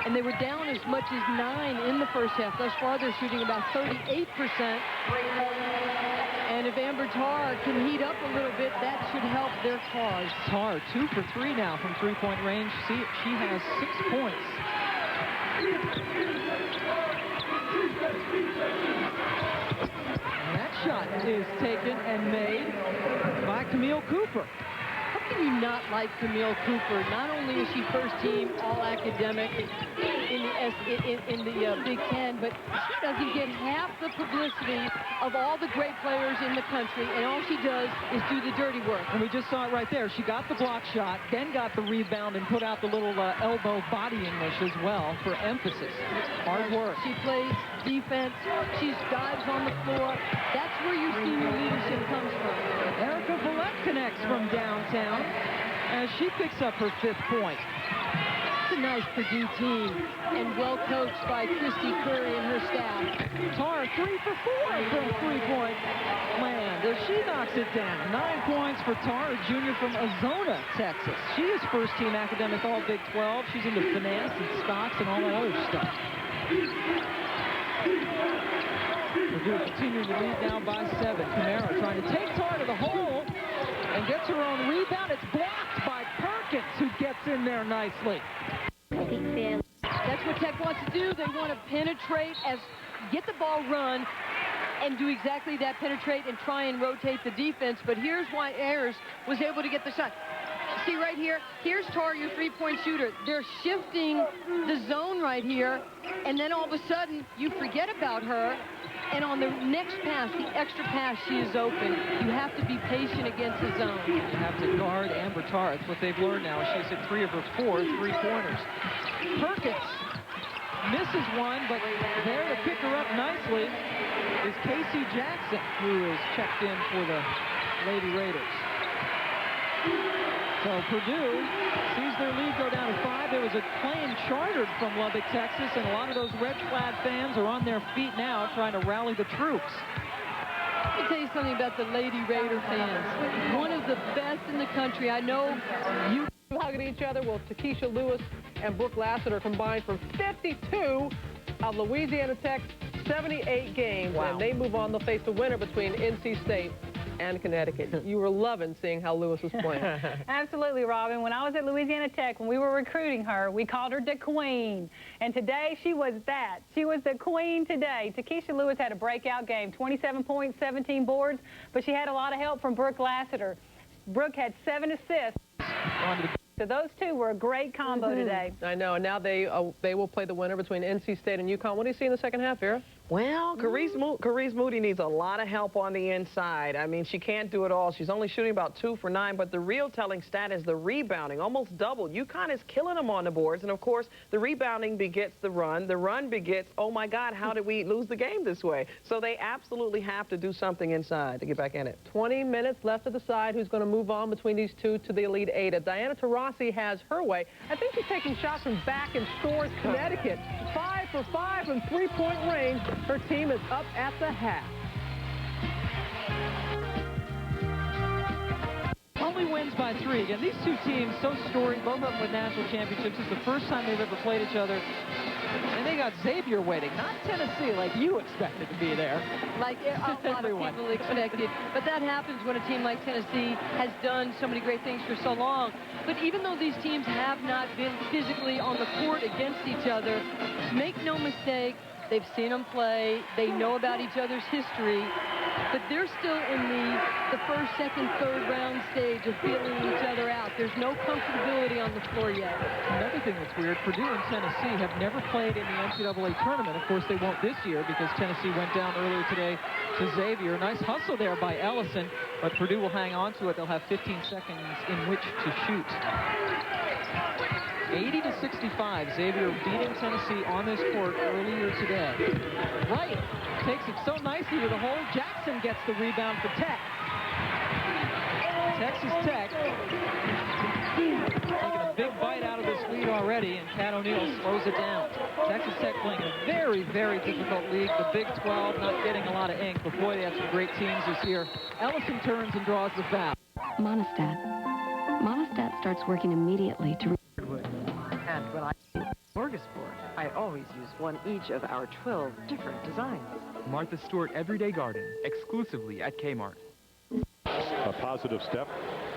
And they were down as much as 9 in the first half. Thus far, they're shooting about 38%. And if Amber Tarr can heat up a little bit, that should help their cause. Tarr, 2 for 3 now from three-point range. See, she has 6 points. And that shot is taken and made by Camille Cooper. How can you not like Camille Cooper? Not only is she first-team All-Academic in the Big Ten, but she doesn't get half the publicity of all the great players in the country, and all she does is do the dirty work. And we just saw it right there. She got the block shot, then got the rebound and put out the little elbow body English as well for emphasis. Hard work. She plays defense. She dives on the floor. That's where your senior leadership comes from. Erica Villette connects from downtown as she picks up her 5th point. It's a nice Purdue team and well coached by Christy Curry and her staff. Tarr 3 for 4 from three-point land as she knocks it down. 9 points for Tarr, a junior from Azona, Texas. She is first-team academic all Big 12. She's into finance and stocks and all that other stuff. Purdue continuing to lead now by 7. Camara trying to take Tarr to the hole and gets her own rebound. It's blocked by Perkins, who gets in there nicely. That's what Tech wants to do. They want to penetrate, get the ball run, and do exactly that, penetrate and try and rotate the defense. But here's why Ayers was able to get the shot. See right here, here's Tarr, your three-point shooter. They're shifting the zone right here, and then all of a sudden, you forget about her, and on the next pass, the extra pass, she is open. You have to be patient against the zone. You have to guard Amber Tarr. That's what they've learned now. She's hit 3 of her 4 three-pointers. Perkins misses one, but there to pick her up nicely is Casey Jackson, who is checked in for the Lady Raiders. So Purdue sees their lead go down to 5. There was a plane chartered from Lubbock, Texas, and a lot of those red flag fans are on their feet now trying to rally the troops. Let me tell you something about the Lady Raider fans. One of the best in the country. I know you hugging each other. Well, Takesha Lewis and Brooke Lassiter combined for 52 of Louisiana Tech's 78 games. Wow. And they move on. They'll face the winner between NC State and Connecticut. You were loving seeing how Lewis was playing. Absolutely, Robin. When I was at Louisiana Tech, when we were recruiting her, we called her the Queen. And today, she was that. She was the Queen today. Takesha Lewis had a breakout game, 27 points, 17 boards, but she had a lot of help from Brooke Lassiter. Brooke had 7 assists. So those two were a great combo today. I know, and now they will play the winner between NC State and UConn. What do you see in the second half, Vera? Well, Carice Moody needs a lot of help on the inside. I mean, she can't do it all. She's only shooting about 2 for 9, but the real telling stat is the rebounding, almost doubled. UConn is killing them on the boards, and of course, the rebounding begets the run. The run begets, oh my God, how did we lose the game this way? So they absolutely have to do something inside to get back in it. 20 minutes left to decide who's going to move on between these two to the Elite Eight. Diana Taurasi has her way. I think she's taking shots from back in Stores, Connecticut. 5 5 for 5 from three-point range. Her team is up at the half. Only wins by 3. Again, these two teams, so storied, both of them with national championships. This is the first time they've ever played each other. And they got Xavier waiting, not Tennessee like you expected to be there. Like a lot of people expected. But that happens when a team like Tennessee has done so many great things for so long. But even though these teams have not been physically on the court against each other, make no mistake, they've seen them play. They know about each other's history. But they're still in the first, second, third round stage of feeling each other out. There's no comfortability on the floor yet. Another thing that's weird, Purdue and Tennessee have never played in the NCAA tournament. Of course, they won't this year because Tennessee went down earlier today to Xavier. Nice hustle there by Ellison, but Purdue will hang on to it. They'll have 15 seconds in which to shoot. 80-65, Xavier beating Tennessee on this court earlier today. Wright takes it so nicely to the hole. Jackson gets the rebound for Tech. Texas Tech taking a big bite out of this lead already, and Cat O'Neill slows it down. Texas Tech playing a very, very difficult league. The Big 12 not getting a lot of ink, but boy, they have some great teams this year. Ellison turns and draws the foul. Monostat. Monostat starts working immediately to... And when I Smorgasbord, I always use one each of our 12 different designs. Martha Stewart Everyday Garden, exclusively at Kmart. A positive step?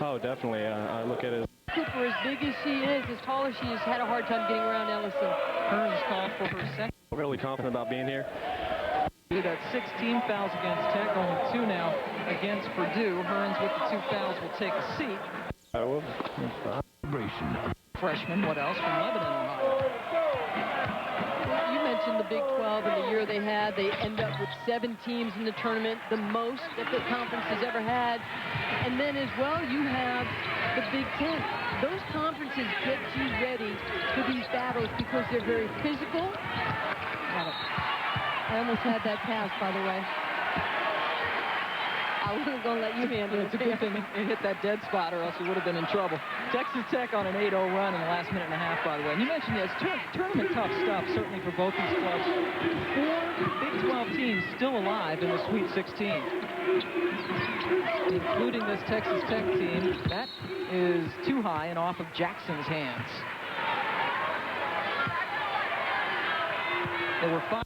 Oh, definitely. I look at it. Cooper, as big as she is, as tall as she is, had a hard time getting around Ellison. Hearns called for her second. Really confident about being here. That's 16 fouls against Tech, only 2 now against Purdue. Hearns with the 2 fouls will take a seat. I will. Freshman, what else from Lebanon, Ohio? You mentioned the Big 12 and the year they had. They end up with 7 teams in the tournament, the most that the conference has ever had. And then as well, you have the Big 10. Those conferences get you ready for these battles because they're very physical. I almost had that pass, by the way. I wasn't going to let you handle it. It's a good thing it hit that dead spot, or else you would have been in trouble. Texas Tech on an 8-0 run in the last minute and a half, by the way. And you mentioned this tournament tough stuff, certainly for both these clubs. 4 Big 12 teams still alive in the Sweet 16, including this Texas Tech team. That is too high and off of Jackson's hands. There were 5.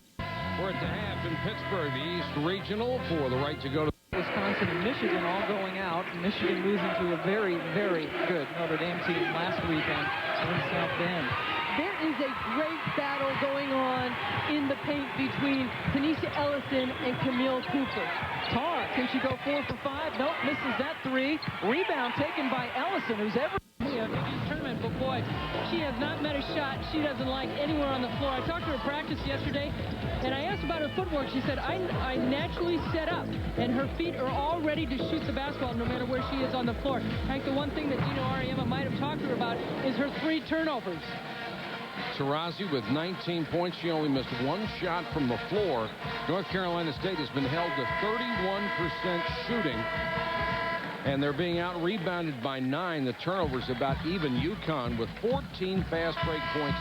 We're at the half in Pittsburgh, the East Regional, for the right to go to Wisconsin and Michigan all going out. Michigan losing to a very, very good Notre Dame team last weekend in South Bend. There is a great battle going on in the paint between Tanisha Ellison and Camille Cooper. Tar, can she go 4 for 5? Nope, misses that 3. Rebound taken by Ellison, who's ever... tournament, but boy, she has not met a shot she doesn't like anywhere on the floor. I talked to her practice yesterday, and I asked about her footwork. She said, I naturally set up, and her feet are all ready to shoot the basketball no matter where she is on the floor. I think the one thing that Gino Auriemma might have talked to her about is her 3 turnovers. Taurasi with 19 points. She only missed 1 shot from the floor. North Carolina State has been held to 31% shooting, and they're being out-rebounded by 9. The turnovers about even. UConn with 14 fast break points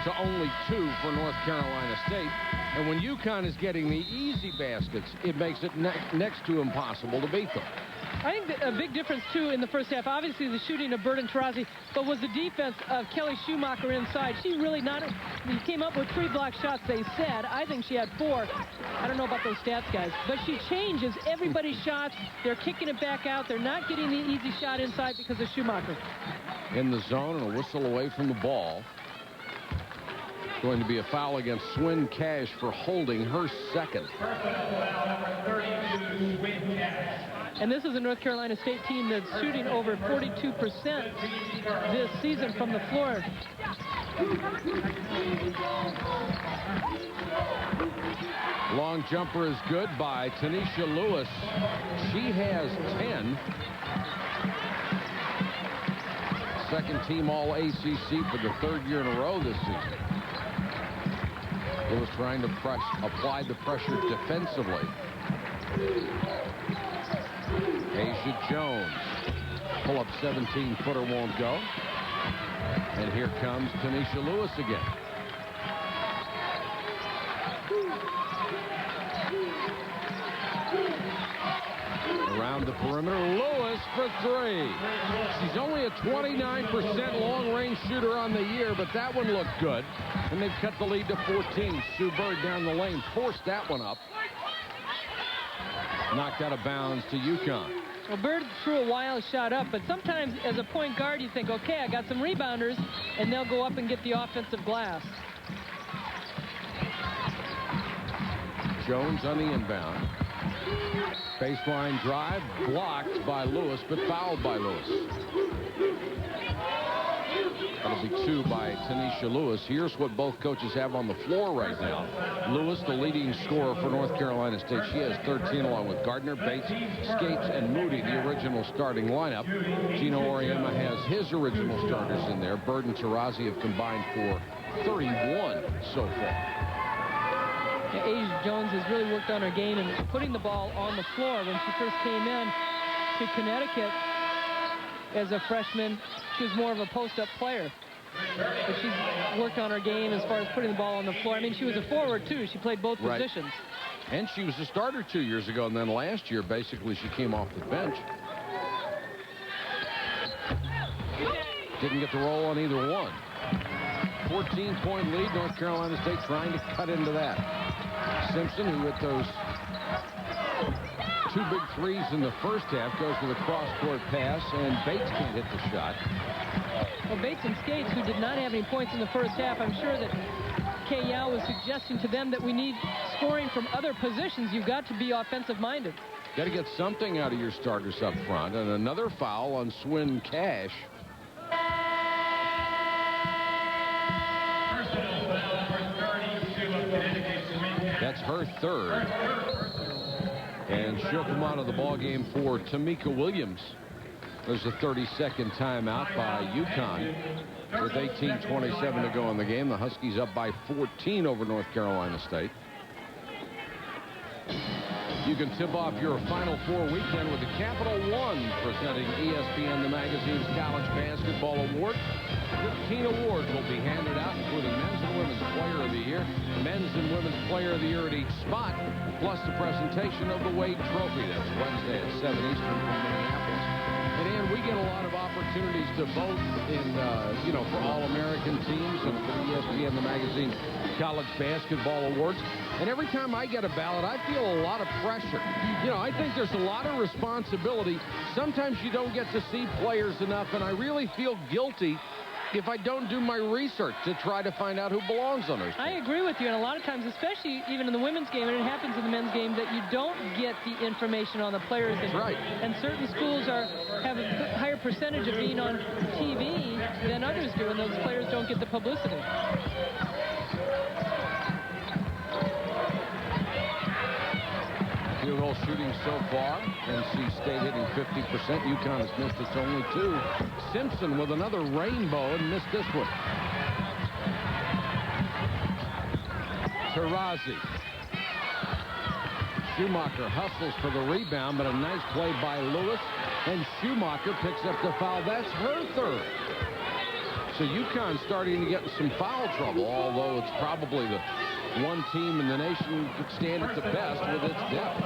to only 2 for North Carolina State. And when UConn is getting the easy baskets, it makes it next to impossible to beat them. I think that a big difference, too, in the first half, obviously the shooting of Burden Taurasi, but was the defense of Kelly Schumacher inside. She really he came up with 3 block shots, they said. I think she had 4. I don't know about those stats, guys. But she changes everybody's shots. They're kicking it back out. They're not getting the easy shot inside because of Schumacher. In the zone and a whistle away from the ball. Going to be a foul against Swin Cash for holding her second. And this is a North Carolina State team that's shooting over 42% this season from the floor. Long jumper is good by Tanisha Lewis. She has 10. Second team all ACC for the 3rd year in a row this season. Lewis trying to apply the pressure defensively. Asia Jones. Pull up 17-footer won't go. And here comes Tanisha Lewis again. around the perimeter. Lewis for three. She's only a 29% long-range shooter on the year, but that one looked good. And they've cut the lead to 14. Sue Bird down the lane, forced that one up. Knocked out of bounds to UConn. Well, Bird threw a wild shot up, but sometimes as a point guard, you think, okay, I got some rebounders, and they'll go up and get the offensive glass. Jones on the inbound. Baseline drive, blocked by Lewis, but fouled by Lewis. That'll be two by Tanisha Lewis. Here's what both coaches have on the floor right now. Lewis, the leading scorer for North Carolina State. She has 13 along with Gardner, Bates, Skates, and Moody, the original starting lineup. Gino Auriemma has his original starters in there. Bird and Taurasi have combined for 31 so far. Yeah, Asia Jones has really worked on her game and putting the ball on the floor. When she first came in to Connecticut as a freshman, she was more of a post-up player. But she's worked on her game as far as putting the ball on the floor. I mean, she was a forward, too. She played both positions. And she was a starter 2 years ago, and then last year, basically, she came off the bench. Didn't get the roll on either one. 14-point lead. North Carolina State trying to cut into that. Simpson, who hit those two big threes in the first half, goes to the cross-court pass, and Bates can't hit the shot. Well, Bates and Skates, who did not have any points in the first half, I'm sure that Kay Yao was suggesting to them that we need scoring from other positions. You've got to be offensive-minded. Got to get something out of your starters up front. And another foul on Swin Cash. That's her third. And she'll come out of the ball game for Tamika Williams. There's a 30-second timeout by UConn. With 18:27 to go in the game, the Huskies up by 14 over North Carolina State. You can tip off your Final Four weekend with the Capital One presenting ESPN the Magazine's College Basketball Award. 15 awards will be handed out, including Men's and Women's Player of the Year, Men's and Women's Player of the Year at each spot, plus the presentation of the Wade Trophy. That's Wednesday at 7 Eastern from Minneapolis. And we get a lot of opportunities to vote in, for All-American teams and for the ESPN the Magazine College Basketball Awards. And every time I get a ballot, I feel a lot of pressure. I think there's a lot of responsibility. Sometimes you don't get to see players enough, and I really feel guilty if I don't do my research to try to find out who belongs on those teams. I agree with you, and a lot of times, especially even in the women's game, and it happens in the men's game, that you don't get the information on the players. That's right. And certain schools have a higher percentage of being on TV than others do, and those players don't get the publicity. Field goal shooting so far. NC State hitting 50%. UConn has missed its only two. Simpson with another rainbow and missed this one. Taurasi. Schumacher hustles for the rebound, but a nice play by Lewis. And Schumacher picks up the foul. That's her third. So UConn starting to get in some foul trouble, although it's probably the one team in the nation could stand at the best with its depth.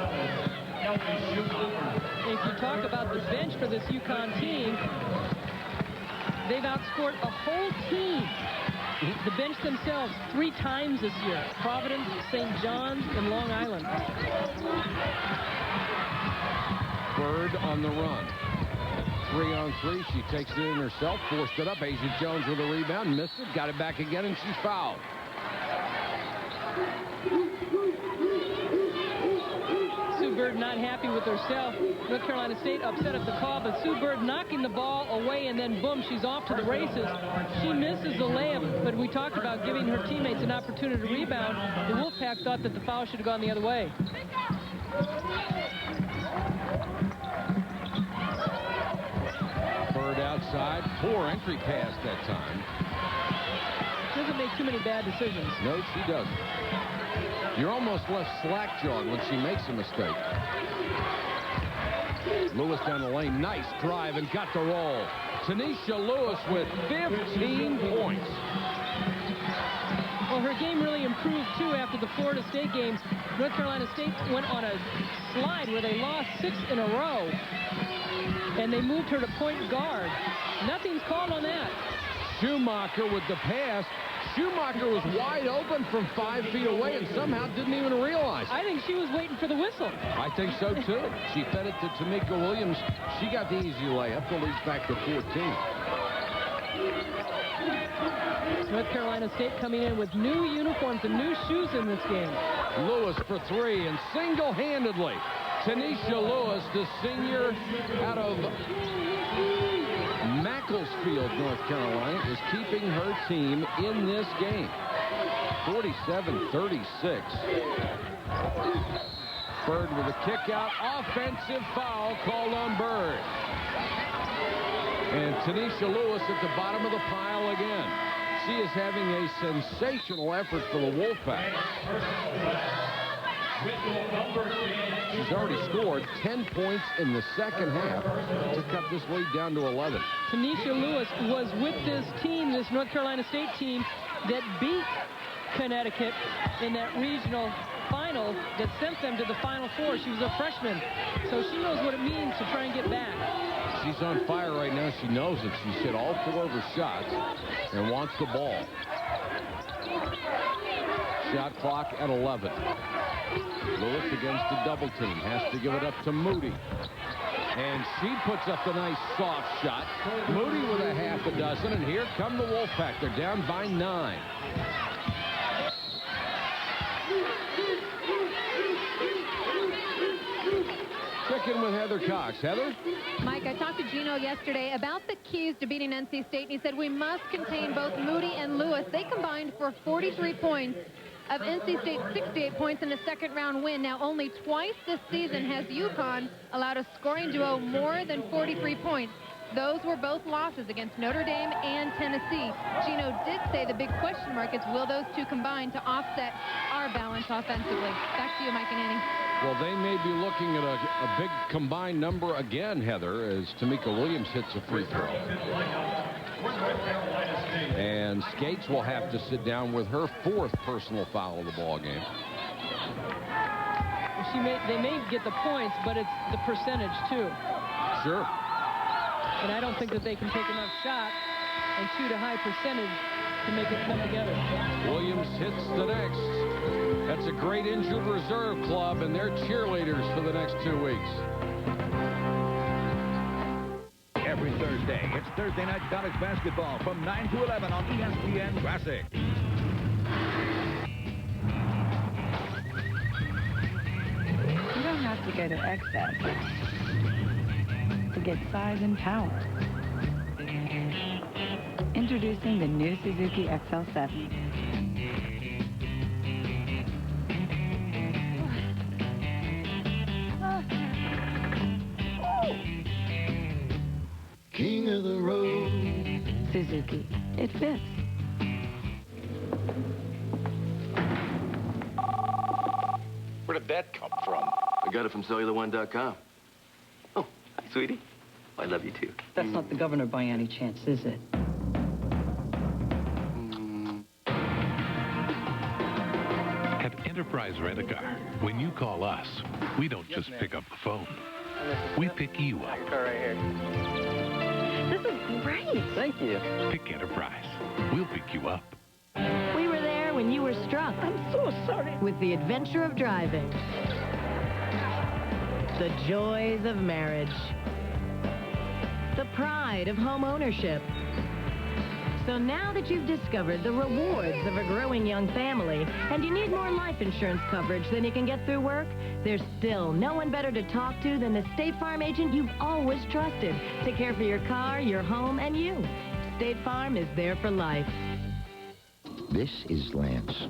If you talk about the bench for this UConn team, they've outscored a whole team. The bench themselves 3 times this year. Providence, St. John's, and Long Island. Bird on the run. 3-on-3. She takes it in herself, forced it up. Asia Jones with a rebound, missed it, got it back again, and she's fouled. Sue Bird not happy with herself. North Carolina State upset at the call, but Sue Bird knocking the ball away, and then boom, she's off to the races. She misses the layup, but we talked about giving her teammates an opportunity to rebound. The Wolfpack thought that the foul should have gone the other way. Bird outside, poor entry pass that time. Doesn't make too many bad decisions. No, she doesn't. You're almost left slack-jawed when she makes a mistake. Lewis down the lane, nice drive and got the roll. Tanisha Lewis with 15 points. Well, her game really improved, too, after the Florida State games. North Carolina State went on a slide Stanford, where they lost 6 in a row, and they moved her to point guard. Nothing's called on that. Schumacher with the pass. Schumacher was wide open from 5 feet away and somehow didn't even realize it. I think she was waiting for the whistle. I think so, too. She fed it to Tamika Williams. She got the easy layup. The lead's back to 14. North Carolina State coming in with new uniforms and new shoes in this game. Lewis for 3, and single-handedly, Tanisha Lewis, the senior out of Macclesfield, North Carolina, is keeping her team in this game. 47-36. Bird with a kick out. Offensive foul called on Bird. And Tanisha Lewis at the bottom of the pile again. She is having a sensational effort for the Wolfpack. She's already scored 10 points in the second half to cut this lead down to 11. Tanisha Lewis was with this team, this North Carolina State team, that beat Connecticut in that regional final that sent them to the Final Four. She was a freshman, so she knows what it means to try and get back. She's on fire right now. She knows it. She's hit all 4 of her shots and wants the ball. Shot clock at 11. Lewis against the double team. Has to give it up to Moody. And she puts up the nice soft shot. Moody with a half a dozen. And here come the Wolfpack. They're down by 9. Check in with Heather Cox. Heather? Mike, I talked to Gino yesterday about the keys to beating NC State, and he said we must contain both Moody and Lewis. They combined for 43 points of NC State's 68 points in a second-round win. Now, only twice this season has UConn allowed a scoring duo more than 43 points. Those were both losses against Notre Dame and Tennessee. Gino did say the big question mark is, will those two combine to offset our balance offensively? Back to you, Mike and Annie. Well, they may be looking at a big combined number again, Heather, as Tamika Williams hits a free throw. And Skates will have to sit down with her 4th personal foul of the ball game. They may get the points, but it's the percentage, too. Sure. And I don't think that they can take enough shots and shoot a high percentage to make it come together. Williams hits the next. That's a great injured reserve club, and they're cheerleaders for the next 2 weeks. Every Thursday, it's Thursday Night College Basketball from 9 to 11 on ESPN Classic. You don't have to go to excess to get size and power. Introducing the new Suzuki XL7. King of the road. Suzuki. It fits. Where did that come from? I got it from cellularone.com. Oh, hi, sweetie. I love you, too. That's not the governor by any chance, is it? At Enterprise Rent-A-Car, when you call us, we don't just pick up the phone. We pick you up. Car right here. This is great. Thank you. Pick Enterprise. We'll pick you up. We were there when you were struck. I'm so sorry. With the adventure of driving. The joys of marriage. The pride of home ownership. So now that you've discovered the rewards of a growing young family and you need more life insurance coverage than you can get through work, there's still no one better to talk to than the State Farm agent you've always trusted to care for your car, your home, and you. State Farm is there for life. This is Lance.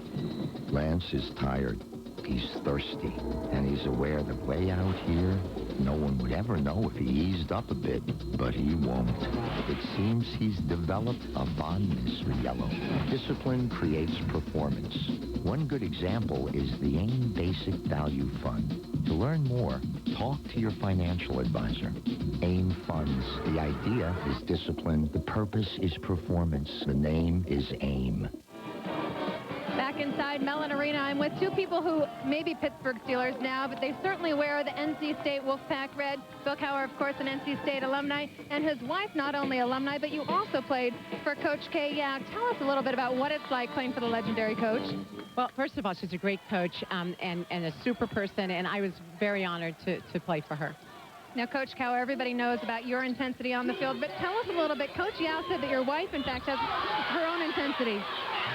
Lance is tired. He's thirsty. And he's aware that way out here, no one would ever know if he eased up a bit, but he won't. It seems he's developed a fondness for yellow. Discipline creates performance. One good example is the AIM Basic Value Fund. To learn more, talk to your financial advisor. AIM Funds. The idea is discipline. The purpose is performance. The name is AIM. Back back inside Mellon Arena. I'm with two people who may be Pittsburgh Steelers now, but they certainly wear the NC State Wolfpack red. Bill Cowher, of course, an NC State alumni, and his wife, not only alumni, but you also played for Coach K. Yeah, tell us a little bit about what it's like playing for the legendary coach. Well, first of all, she's a great coach and a super person, and I was very honored to play for her. Now, Coach Cowher, everybody knows about your intensity on the field, but tell us a little bit. Coach Yao said that your wife, in fact, has her own intensity.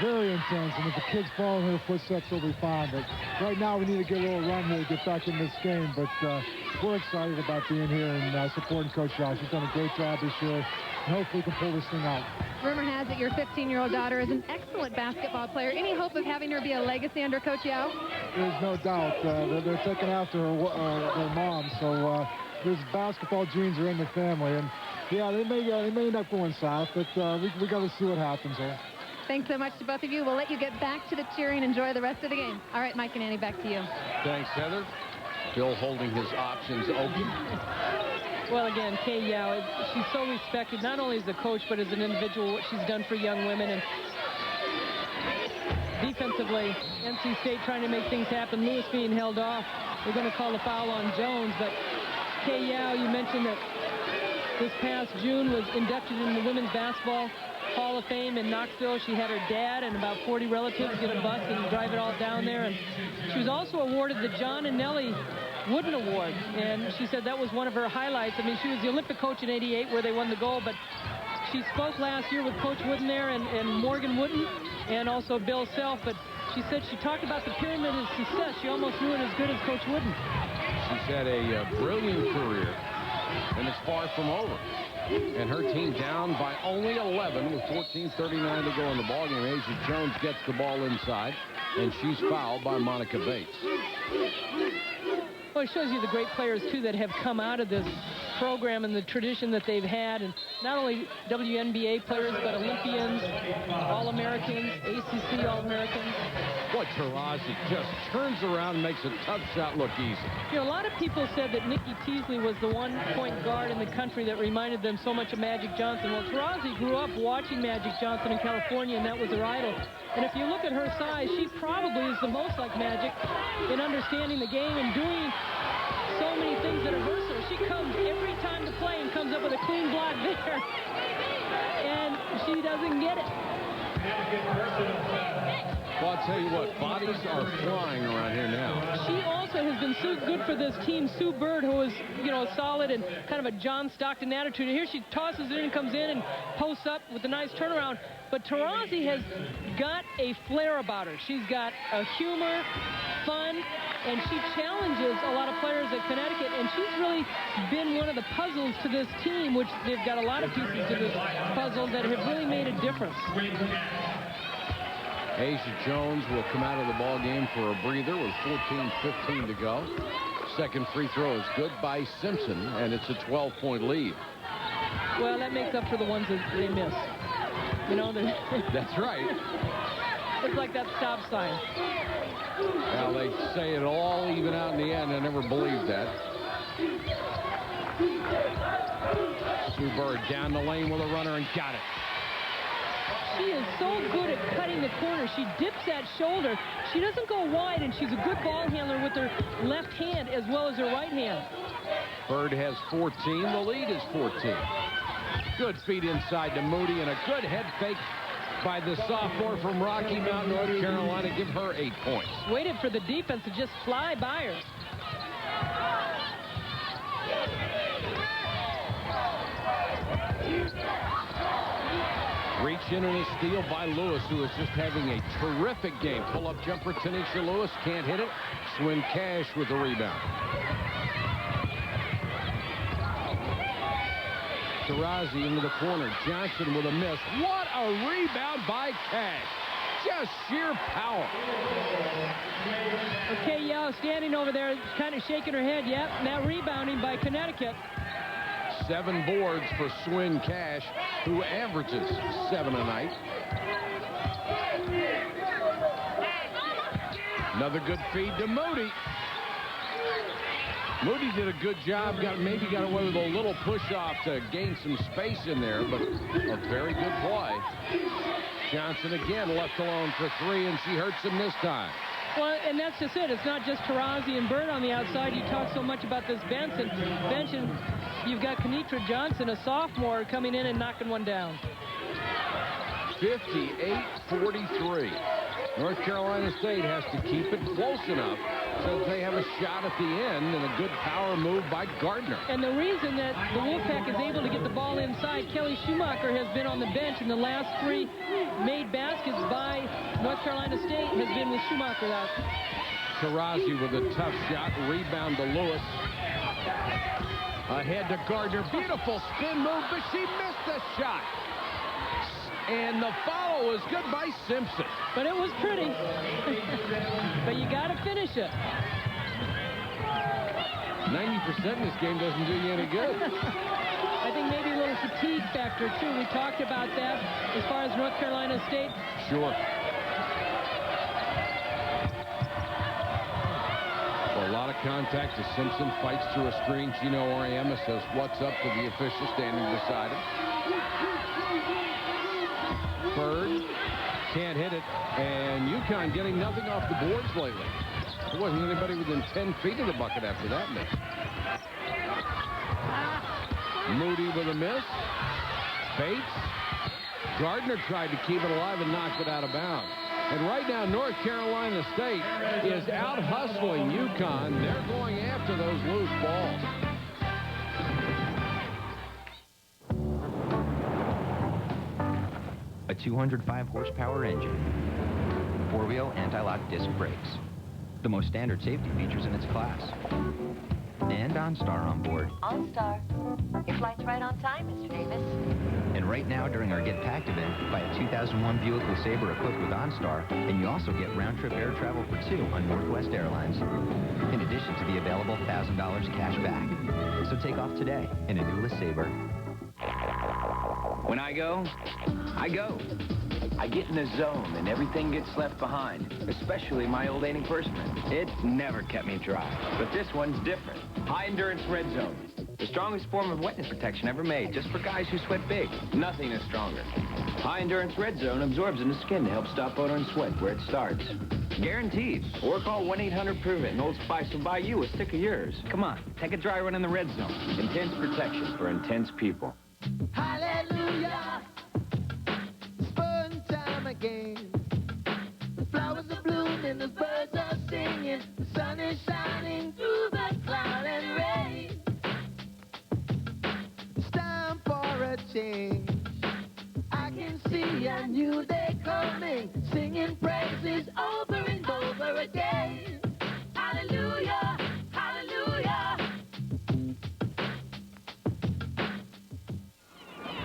Very intense, and if the kids follow her footsteps, they'll be fine. But right now, we need to get a little run here to get back in this game. But we're excited about being here and supporting Coach Yao. She's done a great job this year, and hopefully we can pull this thing out. Rumor has it your 15-year-old daughter is an excellent basketball player. Any hope of having her be a legacy under Coach Yao? There's no doubt. They're taking after their mom, so there's basketball genes are in the family. And, yeah, they may end up going south, but we got to see what happens there. Thanks so much to both of you. We'll let you get back to the cheering. Enjoy the rest of the game. All right, Mike and Annie, back to you. Thanks, Heather. Bill holding his options open. Well, again, Kay Yao, she's so respected, not only as a coach, but as an individual, what she's done for young women. And defensively, NC State trying to make things happen. Lewis being held off. We're going to call the foul on Jones. But Kay Yao, you mentioned that this past June was inducted in the Women's Basketball Hall of Fame in Knoxville. She had her dad and about 40 relatives get a bus and drive it all down there. And she was also awarded the John and Nellie Wooden Award. And she said that was one of her highlights. I mean, she was the Olympic coach in '88 where they won the gold, but she spoke last year with Coach Wooden there and Morgan Wooden and also Bill Self. But she said she talked about the pyramid of success. She almost knew it as good as Coach Wooden. She's had a brilliant career, and it's far from over. And her team down by only 11 with 14:39 to go in the ballgame. Asia Jones gets the ball inside, and she's fouled by Monica Bates. Well, it shows you the great players, too, that have come out of this program and the tradition that they've had. And not only WNBA players, but Olympians, All-Americans, ACC All-Americans. Boy, Taurasi just turns around and makes a tough shot look easy. You know, a lot of people said that Nikki Teasley was the one-point guard in the country that reminded them so much of Magic Johnson. Well, Taurasi grew up watching Magic Johnson in California, and that was her idol. And if you look at her size, she probably is the most like Magic in understanding the game and doing so many things that are versatile. She comes every time to play and comes up with a clean block there. And she doesn't get it. Well, I'll tell you what, bodies are flying around here now. She also has been so good for this team. Sue Bird, who is, you know, solid and kind of a John Stockton attitude. And here she tosses it in, comes in and posts up with a nice turnaround. But Taurasi has got a flair about her. She's got a humor, fun, and she challenges a lot of players at Connecticut. And she's really been one of the puzzles to this team, which they've got a lot of pieces to this puzzle that have really made a difference. Asia Jones will come out of the ball game for a breather with 14:15 to go. Second free throw is good by Simpson, and it's a 12-point lead. Well, that makes up for the ones that they miss. You know, that's right. It's like that stop sign. Well, they say it'll all even out in the end. I never believed that. Sue Bird down the lane with a runner and got it. She is so good at cutting the corner. She dips that shoulder. She doesn't go wide, and she's a good ball handler with her left hand as well as her right hand. Bird has 14. The lead is 14. Good feed inside to Moody, and a good head fake by the sophomore from Rocky Mount, North Carolina. Give her 8 points. Waited for the defense to just fly by her. Reach in and a steal by Lewis, who is just having a terrific game. Pull-up jumper, Tanisha Lewis can't hit it. Swin Cash with the rebound. Taurasi into the corner. Johnson with a miss. What a rebound by Cash. Just sheer power. Okay, Yao standing over there, kind of shaking her head. Yep, now rebounding by Connecticut. 7 boards for Swin Cash, who averages 7 a night. Another good feed to Moody. Moody did a good job. Maybe got away with a little push-off to gain some space in there, but a very good play. Johnson again left alone for three, and she hurts him this time. Well, and that's just it. It's not just Taurasi and Bird on the outside. You talk so much about this bench, and you've got Kenitra Johnson, a sophomore, coming in and knocking one down. 58-43. North Carolina State has to keep it close enough so that they have a shot at the end, and a good power move by Gardner. And the reason that the Wolfpack is able to get the ball inside, Kelly Schumacher has been on the bench, and the last three made baskets by North Carolina State has been with Schumacher out. Taurasi with a tough shot. Rebound to Lewis. Ahead to Gardner. Beautiful spin move, but she missed the shot. And the follow is good by Simpson. But it was pretty. But you got to finish it. 90% in this game doesn't do you any good. I think maybe a little fatigue factor, too. We talked about that as far as North Carolina State. Sure. Well, a lot of contact as Simpson fights through a screen. Gino Auriemma says, "What's up?" to the official standing beside him. Bird can't hit it, and UConn getting nothing off the boards lately. There wasn't anybody within 10 feet of the bucket after that miss. Moody with a miss. Bates. Gardner tried to keep it alive and knocked it out of bounds. And right now, North Carolina State is out hustling UConn. They're going after those loose balls. A 205 horsepower engine, four-wheel anti-lock disc brakes, the most standard safety features in its class, and OnStar on board. OnStar. Your flight's right on time, Mr. Davis. And right now, during our Get Packed event, buy a 2001 Buick LeSabre equipped with OnStar, and you also get round-trip air travel for two on Northwest Airlines, in addition to the available $1,000 cash back. So take off today in a new LeSabre. When I go, I go. I get in the zone and everything gets left behind, especially my old antiperspirant. It never kept me dry, but this one's different. High Endurance Red Zone. The strongest form of wetness protection ever made, just for guys who sweat big. Nothing is stronger. High Endurance Red Zone absorbs in the skin to help stop odor and sweat where it starts. Guaranteed. Or call 1-800-PROVE-IT and Old Spice will buy you a stick of yours. Come on, take a dry run in the Red Zone. Intense protection for intense people. Hallelujah, spring time again. The flowers are blooming, the birds are singing, the sun is shining through the cloud and rain. It's time for a change. I can see a new day coming, singing praises over and over again. Hallelujah, hallelujah.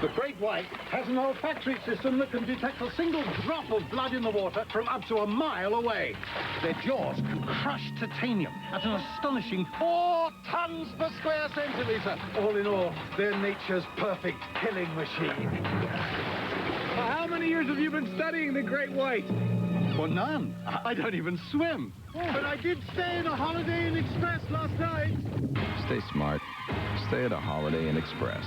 The Great White has an olfactory system that can detect a single drop of blood in the water from up to a mile away. Their jaws can crush titanium at an astonishing 4 tons per square centimetre. All in all, they're nature's perfect killing machine. How many years have you been studying the Great White? Well, none. I don't even swim. But I did stay at a Holiday Inn Express last night. Stay smart. Stay at a Holiday Inn Express.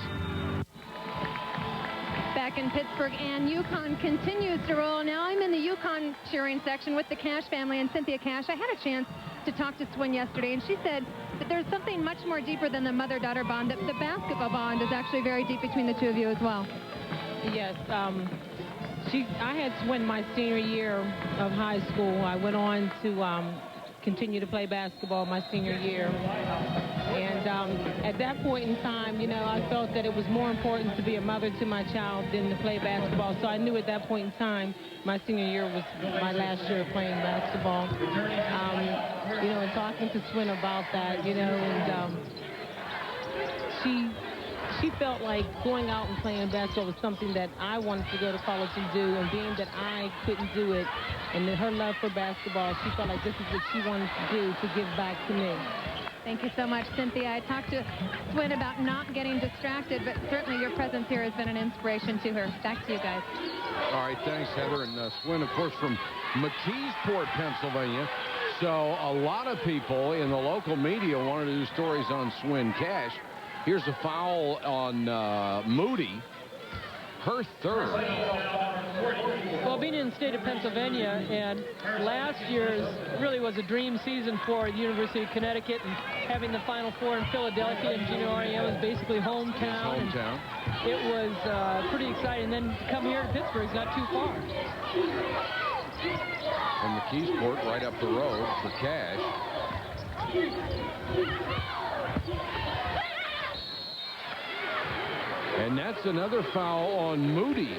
Back in Pittsburgh, and UConn continues to roll. Now I'm in the UConn cheering section with the Cash family and Cynthia Cash. I had a chance to talk to Swin yesterday, and she said that there's something much more deeper than the mother-daughter bond, that the basketball bond is actually very deep between the two of you as well. Yes, I had Swin my senior year of high school. I went on to continue to play basketball my senior year. And at that point in time, you know, I felt that it was more important to be a mother to my child than to play basketball. So I knew at that point in time, my senior year was my last year of playing basketball. You know, and talking to Swin about that, you know, and she felt like going out and playing basketball was something that I wanted to go to college and do, and being that I couldn't do it, and her love for basketball, she felt like this is what she wanted to do to give back to me. Thank you so much, Cynthia. I talked to Swin about not getting distracted, but certainly your presence here has been an inspiration to her. Back to you guys. All right, thanks, Heather. And Swin, of course, from McKeesport, Pennsylvania. So a lot of people in the local media wanted to do stories on Swin Cash. Here's a foul on Moody. Her third. Well, being in the state of Pennsylvania, and last year's really was a dream season for the University of Connecticut, and having the Final Four in Philadelphia, and Gino Auriemma was basically hometown. It was pretty exciting. Then to come here to Pittsburgh is not too far. And McKeesport right up the road for Cash. And that's another foul on Moody.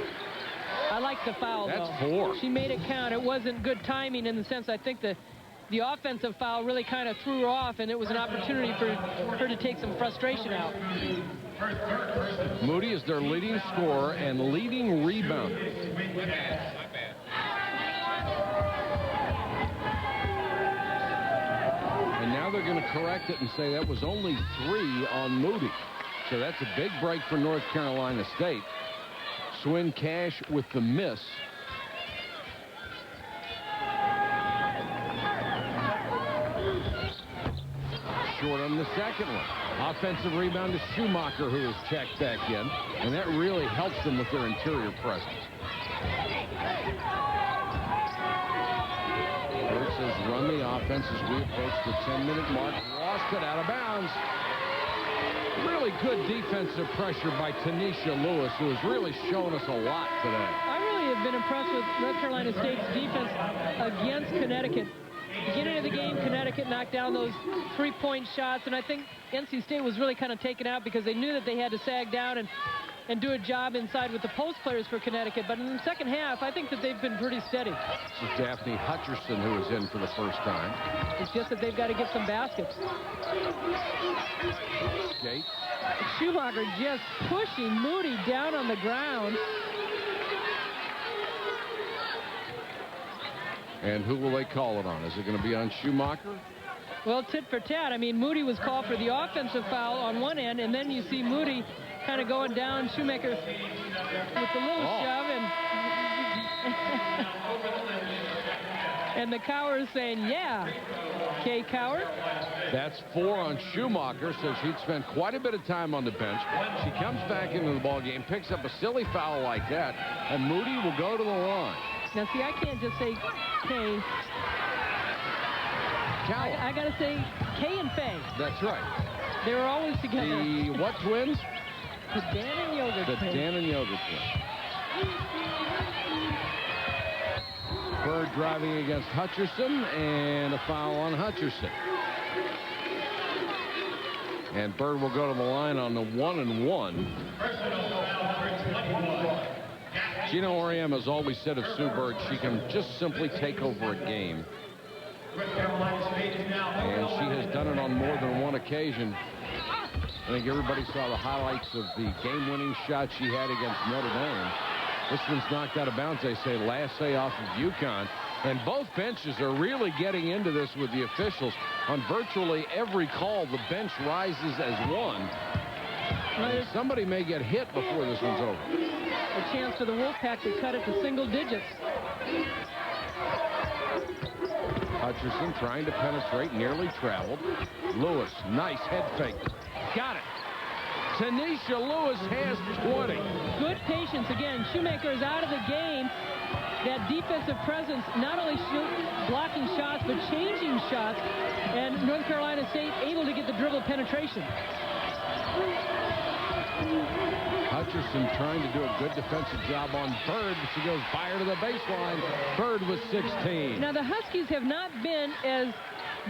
I like the foul, That's though. 4. She made it count. It wasn't good timing in the sense I think the offensive foul really kind of threw her off, and it was an opportunity for her to take some frustration out. Moody is their leading scorer and leading rebounder. And now they're going to correct it and say that was only 3 on Moody. So that's a big break for North Carolina State. Swin Cash with the miss. Short on the second one. Offensive rebound to Schumacher, who is checked back in. And that really helps them with their interior presence. Bert says run the offense as we approach the 10-minute mark. Lost it out of bounds. Really good defensive pressure by Tanisha Lewis, who has really shown us a lot today. I really have been impressed with North Carolina State's defense against Connecticut. Beginning of the game, Connecticut knocked down those 3-point shots, and I think NC State was really kind of taken out because they knew that they had to sag down and do a job inside with the post players for Connecticut. But in the second half, I think that they've been pretty steady. This is Daphne Hutcherson, who is in for the first time. It's just that they've got to get some baskets. Skate. Schumacher just pushing Moody down on the ground. And who will they call it on? Is it going to be on Schumacher? Well, tit for tat. I mean, Moody was called for the offensive foul on one end, and then you see Moody kind of going down Schumacher with the little shove, and the Cowher is saying, yeah, Kay Cowher. That's 4 on Schumacher, so she'd spent quite a bit of time on the bench. She comes back into the ball game, picks up a silly foul like that, and Moody will go to the line. Now, see, I can't just say Kay. I got to say Kay and Faye. That's right. They were always together. The what twins? The Dan and Yoga twins. The Dan and Yoga twins. Bird driving against Hutcherson, and a foul on Hutcherson. And Bird will go to the line on the 1-and-1. Gino Auriemma has always said of Sue Bird, she can just simply take over a game. And she has done it on more than one occasion. I think everybody saw the highlights of the game-winning shot she had against Notre Dame. This one's knocked out of bounds, they say, last say off of UConn. And both benches are really getting into this with the officials. On virtually every call, the bench rises as one. And somebody may get hit before this one's over. A chance for the Wolfpack to cut it to single digits. Hutcherson trying to penetrate, nearly traveled. Lewis, nice head fake. Got it. Tanisha Lewis has 20. Good patience. Again, Schumacher is out of the game. That defensive presence, not only blocking shots, but changing shots. And North Carolina State able to get the dribble penetration. Hutcherson trying to do a good defensive job on Bird. She goes by her to the baseline. Bird with 16. Now, the Huskies have not been as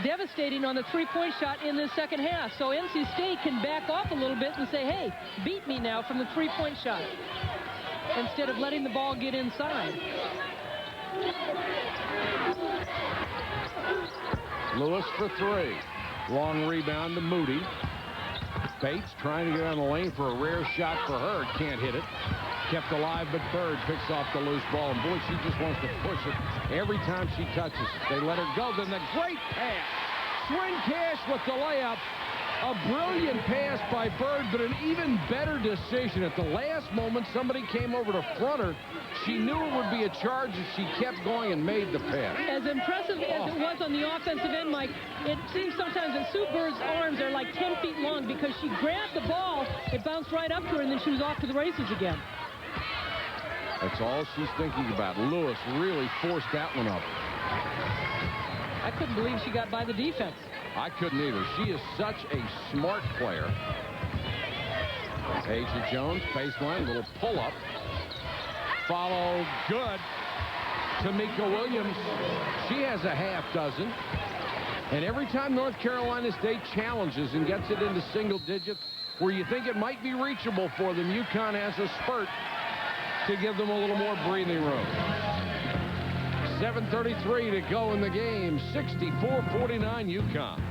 devastating on the three-point shot in the second half. So NC State can back off a little bit and say, hey, beat me now from the three-point shot, instead of letting the ball get inside. Lewis for 3. Long rebound to Moody. Bates trying to get on the lane for a rare shot for her. Can't hit it. Kept alive, but Bird picks off the loose ball. And boy, she just wants to push it every time she touches it. They let her go. Then the great pass. Swin Cash with the layup. A brilliant pass by Bird, but an even better decision. At the last moment, somebody came over to front her. She knew it would be a charge if she kept going and made the pass. As impressive as it was on the offensive end, Mike, it seems sometimes that Sue Bird's arms are like 10 feet long because she grabbed the ball, it bounced right up to her, and then she was off to the races again. That's all she's thinking about. Lewis really forced that one up. I couldn't believe she got by the defense. I couldn't either. She is such a smart player. Asia Jones, baseline, little pull-up. Follow, good. Tamika Williams, she has a half dozen. And every time North Carolina State challenges and gets it into single digits, where you think it might be reachable for them, UConn has a spurt to give them a little more breathing room. 7:33 to go in the game. 64-49 UConn.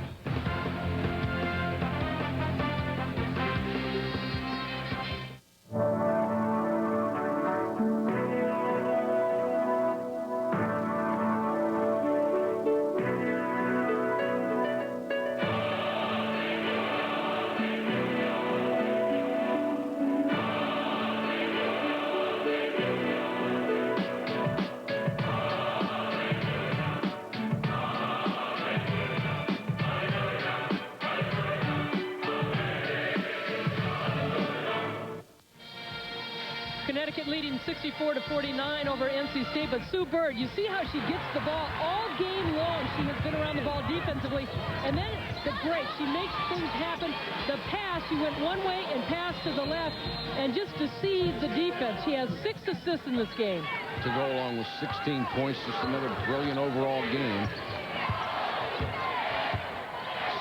Connecticut leading 64-49 over NC State. But Sue Bird, you see how she gets the ball all game long. She has been around the ball defensively. And then the break, she makes things happen. The pass, she went one way and passed to the left. And just to see the defense, she has 6 assists in this game. To go along with 16 points, just another brilliant overall game.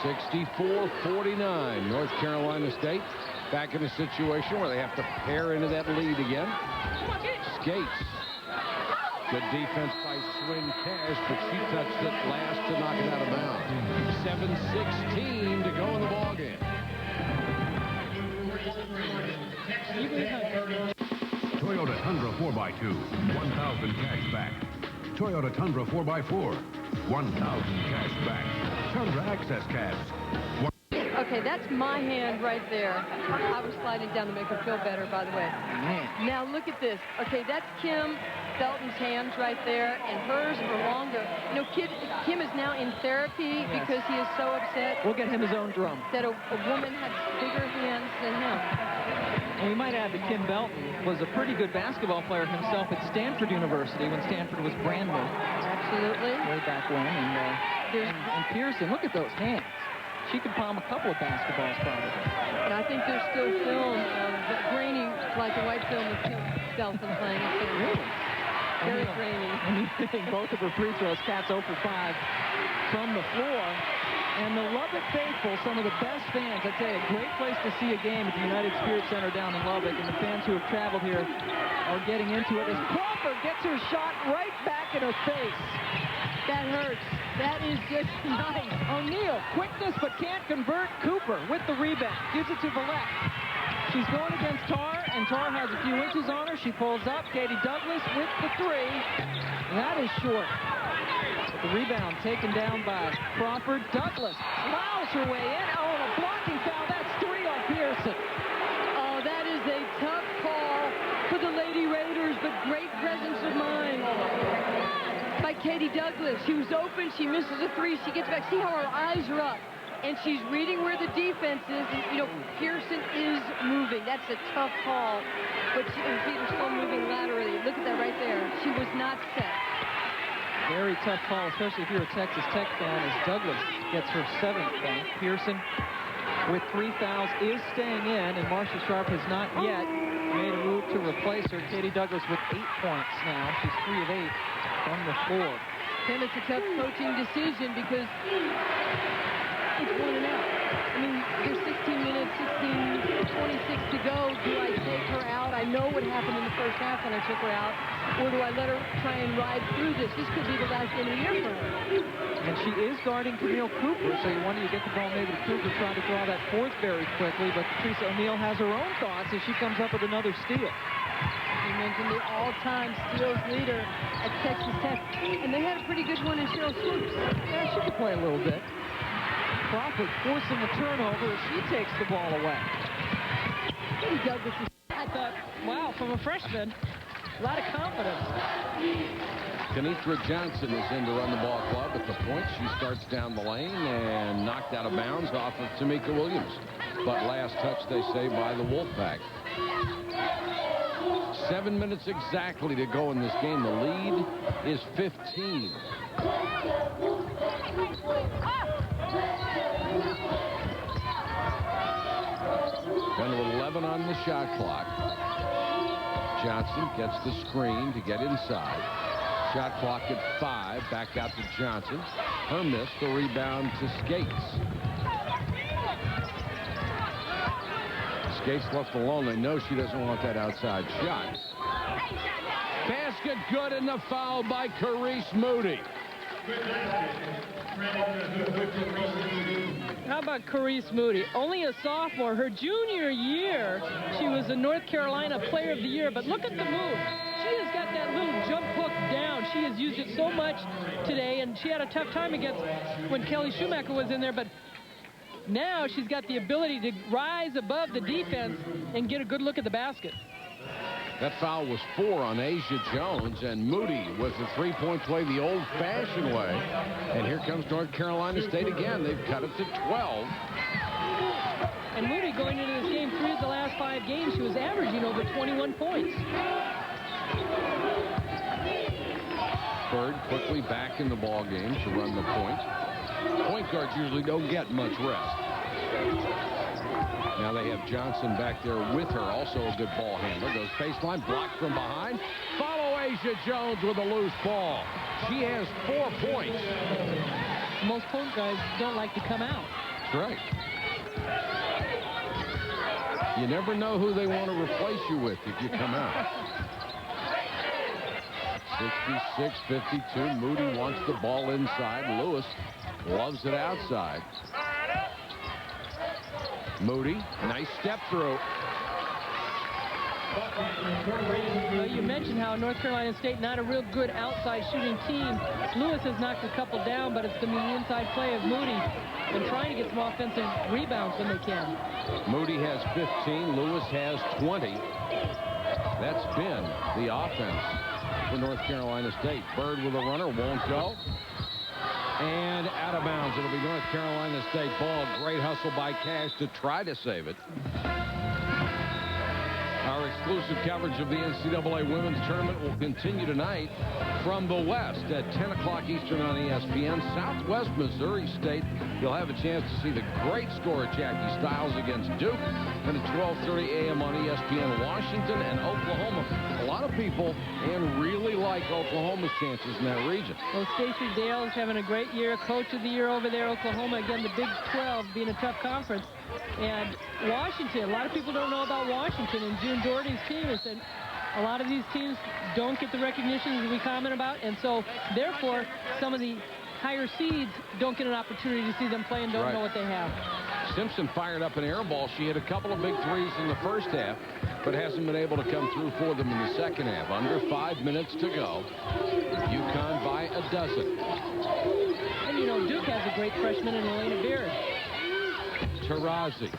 64-49, North Carolina State back in a situation where they have to pare into that lead again. Skates. Good defense by Swin Cash, but she touched it last to knock it out of bounds. 7:16 to go in the ballgame. Toyota Tundra 4x2, 1,000 cash back. Toyota Tundra 4x4, 1,000 cash back. Tundra Access Cabs. Okay, that's my hand right there. I was sliding down to make her feel better, by the way. Man. Now look at this. Okay, that's Kim Felton's hands right there, and hers are longer. You know, Kim is now in therapy because he is so upset. We'll get him his own drum. That a woman had bigger hands than him. And we might add that Kim Belton was a pretty good basketball player himself at Stanford University when Stanford was brand new. Absolutely. Way back when. And Pearson, look at those hands. She could palm a couple of basketballs probably. And I think there's still film of grainy, like a white film of Kim Belton playing. Really? Very grainy. And you think both of her free throws, Cats 0 for 5 from the floor. And the Lubbock faithful, some of the best fans. I tell you, a great place to see a game at the United Spirit Center down in Lubbock. And the fans who have traveled here are getting into it as Crawford gets her shot right back in her face. That hurts. That is just nice. O'Neal, quickness but can't convert. Cooper with the rebound. Gives it to Villette. She's going against Tar, and Tar has a few inches on her. She pulls up. Katie Douglas with the 3. That is short. But the rebound taken down by Crawford. Douglas plows her way in. Oh, and a blocking foul. That's 3 on Pearson. Oh, that is a tough call for the Lady Raiders, but great presence of mind by Katie Douglas. She was open. She misses a 3. She gets back. See how her eyes are up. And she's reading where the defense is. And, you know, Pearson is moving. That's a tough call. But Peter's still moving laterally. Look at that right there. She was not set. Very tough call, especially if you're a Texas Tech fan, as Douglas gets her 7th point. Pearson, with 3 fouls, is staying in, and Marcia Sharp has not yet made a move to replace her. Katie Douglas with 8 points now. She's 3 of 8 from the floor. And it's a tough coaching decision because it's 1 and out. I mean, there's 16 minutes, 26 to go. Do I take her out? I know what happened in the first half when I took her out. Or do I let her try and ride through this? This could be the last game of the year for her. And she is guarding Camille Cooper, so you wonder you get the ball maybe to Cooper, try to draw that 4th very quickly, but Teresa O'Neal has her own thoughts as she comes up with another steal. You mentioned the all-time steals leader at Texas Tech, and they had a pretty good one in Cheryl Swoops. Yeah, she could play a little bit. Crawford forcing the turnover as she takes the ball away. Katie Douglas is... I thought, wow, from a freshman, a lot of confidence. Kenitra Johnson is in to run the ball club at the point. She starts down the lane and knocked out of bounds off of Tamika Williams. But last touch, they say, by the Wolfpack. 7 minutes exactly to go in this game. The lead is 15. Down to 11 on the shot clock. Johnson gets the screen to get inside. Shot clock at 5. Back out to Johnson. Her miss. The rebound to Skates. Skates left alone. They know she doesn't want that outside shot. Basket good, and the foul by Carice Moody. How about Carice Moody? Only a sophomore. Her junior year, she was the North Carolina Player of the Year. But look at the move. She has got that little jump hook down. She has used it so much today, and she had a tough time against when Kelly Schumacher was in there. But now she's got the ability to rise above the defense and get a good look at the basket. That foul was 4 on Asia Jones, and Moody with the three-point play the old-fashioned way. And here comes North Carolina State again. They've cut it to 12. And Moody going into this game, 3 of the last 5 games, she was averaging over 21 points. Bird quickly back in the ball game to run the point. Point guards usually don't get much rest. Now they have Johnson back there with her, also a good ball handler. Goes baseline, blocked from behind. Follow Asia Jones with a loose ball. She has 4 points. Most point guys don't like to come out. That's right. You never know who they want to replace you with if you come out. 66-52. Moody wants the ball inside. Lewis loves it outside. Moody, nice step through. Well, you mentioned how North Carolina State not a real good outside shooting team. Lewis has knocked a couple down, but it's been the inside play of Moody and trying to get some offensive rebounds when they can. Moody has 15. Lewis has 20. That's been the offense for North Carolina State. Bird with a runner, won't go. And out of bounds. It'll be North Carolina State ball. Great hustle by Cash to try to save it. Our exclusive coverage of the NCAA Women's Tournament will continue tonight from the West at 10 o'clock Eastern on ESPN. Southwest Missouri State. You'll have a chance to see the great score of Jackie Stiles against Duke. And at 12:30 a.m. on ESPN, Washington and Oklahoma. A lot of people and really like Oklahoma's chances in that region. Well, Stacey Dale's having a great year. Coach of the year over there, Oklahoma. Again, the Big 12 being a tough conference. And Washington, a lot of people don't know about Washington and June Doherty's team. Is that a lot of these teams don't get the recognition that we comment about, and so therefore some of the higher seeds don't get an opportunity to see them play and don't know what they have. Simpson fired up an air ball. She hit a couple of big threes in the first half, but hasn't been able to come through for them in the second half. Under 5 minutes to go. UConn by a dozen. And you know, Duke has a great freshman in Elena Beard. Taurasi.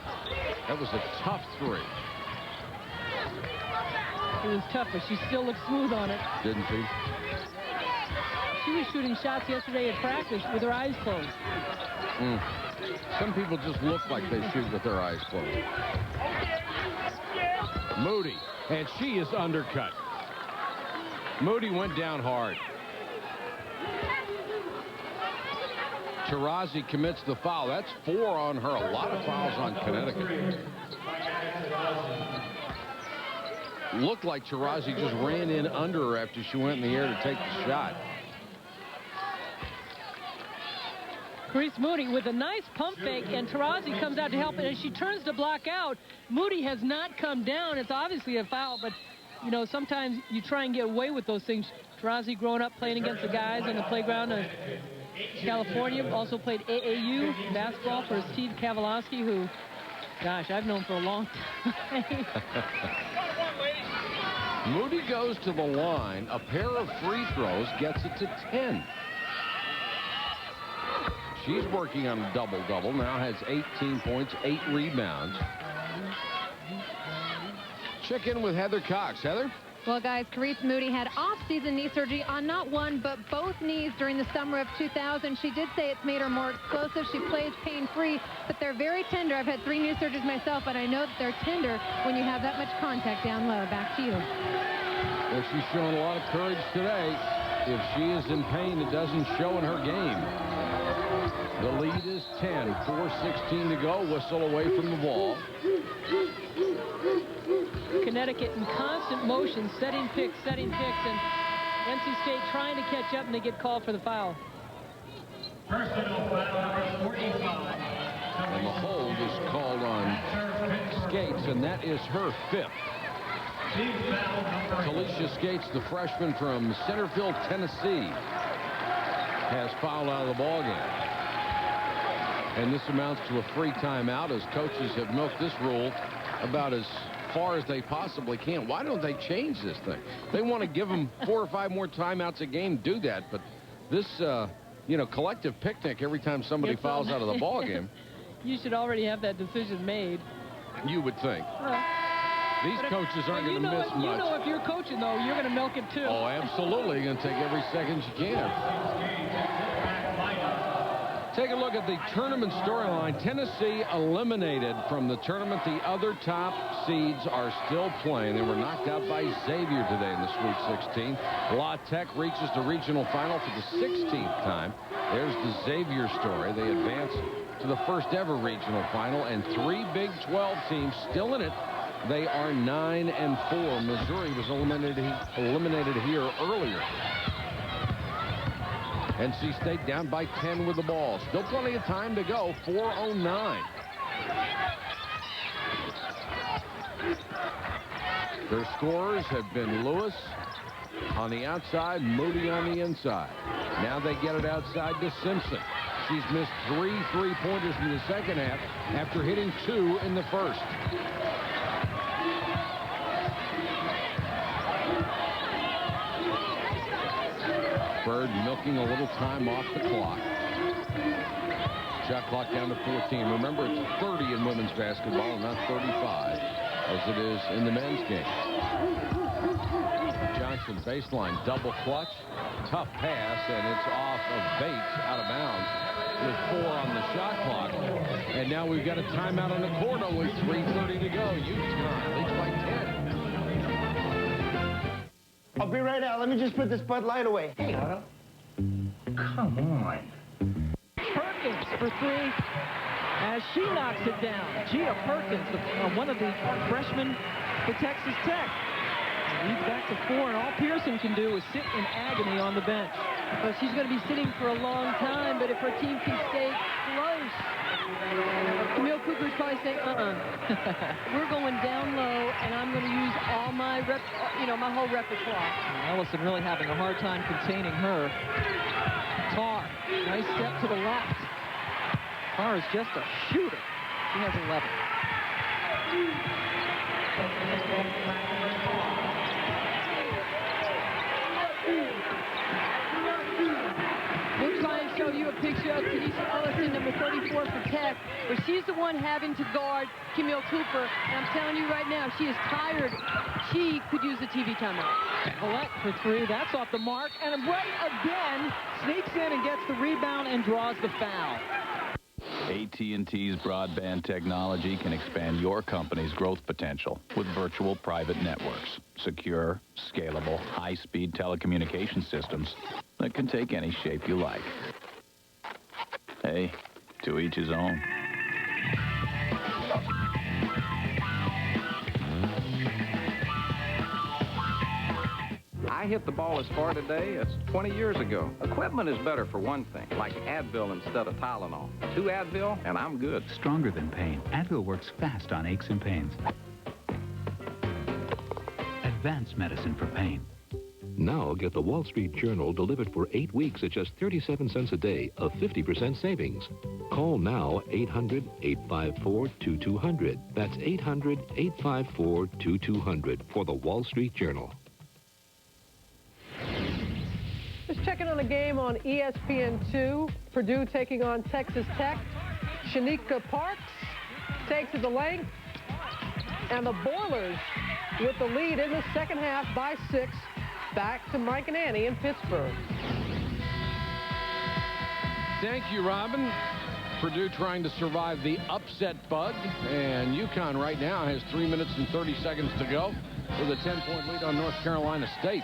That was a tough three. It was tough, but she still looked smooth on it. Didn't she? She was shooting shots yesterday at practice with her eyes closed. Some people just look like they shoot with their eyes closed. Moody, and she is undercut. Moody went down hard. Taurasi commits the foul. That's 4 on her. A lot of fouls on Connecticut. Looked like Taurasi just ran in under her after she went in the air to take the shot. Carice Moody with a nice pump fake, and Taurasi comes out to help, and as she turns to block out, Moody has not come down. It's obviously a foul, but you know, sometimes you try and get away with those things. Taurasi growing up playing against the guys on the playground of California, also played AAU basketball for Steve Kavalowski, who, gosh, I've known for a long time. Moody goes to the line, a pair of free throws, gets it to 10. She's working on a double-double, now has 18 points, 8 rebounds. Check in with Heather Cox. Heather? Well, guys, Carice Moody had off-season knee surgery on not one, but both knees during the summer of 2000. She did say it's made her more explosive. She plays pain-free, but they're very tender. I've had 3 knee surgeries myself, and I know that they're tender when you have that much contact down low. Back to you. Well, she's showing a lot of courage today. If she is in pain, it doesn't show in her game. The lead is 10, 4:16 to go. Whistle away from the ball. Connecticut in constant motion, setting picks, and NC State trying to catch up, and they get called for the foul. Personal foul number 45. And the hold is called on Skates, and that is her 5th. Talisha Skates, the freshman from Centerville, Tennessee, has fouled out of the ballgame. And this amounts to a free timeout, as coaches have milked this rule about as far as they possibly can. Why don't they change this thing? They want to give them 4 or 5 more timeouts a game, do that. But this, collective picnic every time somebody fouls out of the ballgame. You should already have that decision made. You would think. These coaches aren't going to miss much. You know, if you're coaching, though, you're going to milk it, too. Oh, absolutely. You're going to take every second you can. Take a look at the tournament storyline. Tennessee eliminated from the tournament. The other top seeds are still playing. They were knocked out by Xavier today in the Sweet 16. La Tech reaches the regional final for the 16th time. There's the Xavier story. They advance to the first ever regional final, and 3 Big 12 teams still in it. They are 9-4. Missouri was eliminated here earlier. NC State down by 10 with the ball. Still plenty of time to go. 4:09. Their scorers have been Lewis on the outside, Moody on the inside. Now they get it outside to Simpson. She's missed 3 3-pointers in the second half after hitting 2 in the first. Bird milking a little time off the clock. Shot clock down to 14. Remember, it's 30 in women's basketball and not 35 as it is in the men's game. Johnson baseline double clutch. Tough pass, and it's off of Bates out of bounds with 4 on the shot clock. And now we've got a timeout on the court. Only 3:30 to go. UConn leads by 10. I'll be right out. Let me just put this Bud Light away. Hey, Otto. Come on. Perkins for 3 as she knocks it down. Gia Perkins, one of the freshmen for Texas Tech. Leads back to 4, and all Pearson can do is sit in agony on the bench. Well, she's going to be sitting for a long time, but if her team can stay close, Camille Cooper's probably saying, we're going down low, and I'm going to use all my my whole repertoire. Ellison really having a hard time containing her. Tarr, nice step to the left. Tarr is just a shooter. She has 11. We'll try and show you a picture of Tanisha Ellison, number 34 for Tech, where she's the one having to guard Camille Cooper. And I'm telling you right now, she is tired. She could use a TV timeout. Collect for 3. That's off the mark. And right again, sneaks in and gets the rebound and draws the foul. AT&T's broadband technology can expand your company's growth potential with virtual private networks, secure, scalable, high-speed telecommunication systems that can take any shape you like. Hey, to each his own. I hit the ball as far today as 20 years ago. Equipment is better for one thing, like Advil instead of Tylenol. 2 Advil, and I'm good. Stronger than pain, Advil works fast on aches and pains. Advanced medicine for pain. Now get the Wall Street Journal delivered for 8 weeks at just 37 cents a day, a 50% savings. Call now 800-854-2200. That's 800-854-2200 for the Wall Street Journal. Just checking on a game on ESPN2. Purdue taking on Texas Tech. Shanika Parks takes it the length. And the Boilers with the lead in the second half by 6. Back to Mike and Annie in Pittsburgh. Thank you, Robin. Purdue trying to survive the upset bug, and UConn right now has 3 minutes and 30 seconds to go with a 10-point lead on North Carolina State.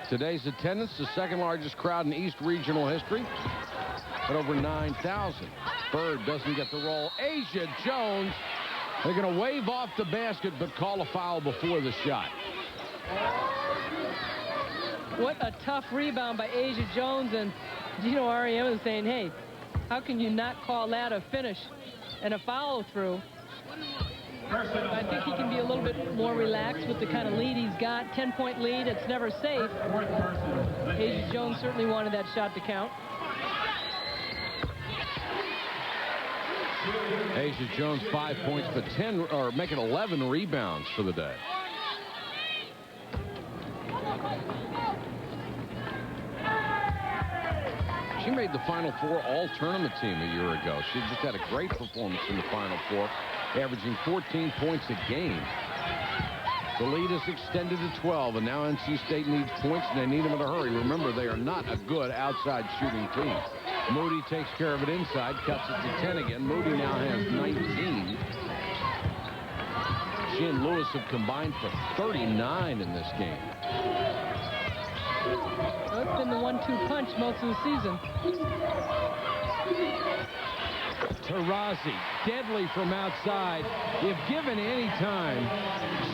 Today's attendance, the second largest crowd in East Regional history at over 9,000. Bird doesn't get the roll. Asia Jones, they're going to wave off the basket but call a foul before the shot. What a tough rebound by Asia Jones, and Gino Ariema is saying, hey, how can you not call that a finish and a follow through? I think he can be a little bit more relaxed with the kind of lead he's got. 10-point lead, it's never safe. Asia Jones certainly wanted that shot to count. Asia Jones 5 points, but 10 or making 11 rebounds for the day. She made the Final Four all-tournament team a year ago. She just had a great performance in the Final Four, averaging 14 points a game. The lead is extended to 12, and now NC State needs points, and they need them in a hurry. Remember, they are not a good outside shooting team. Moody takes care of it inside, cuts it to 10 again. Moody now has 19. She and Lewis have combined for 39 in this game. It's been the 1-2 punch most of the season. Taurasi, deadly from outside. If given any time,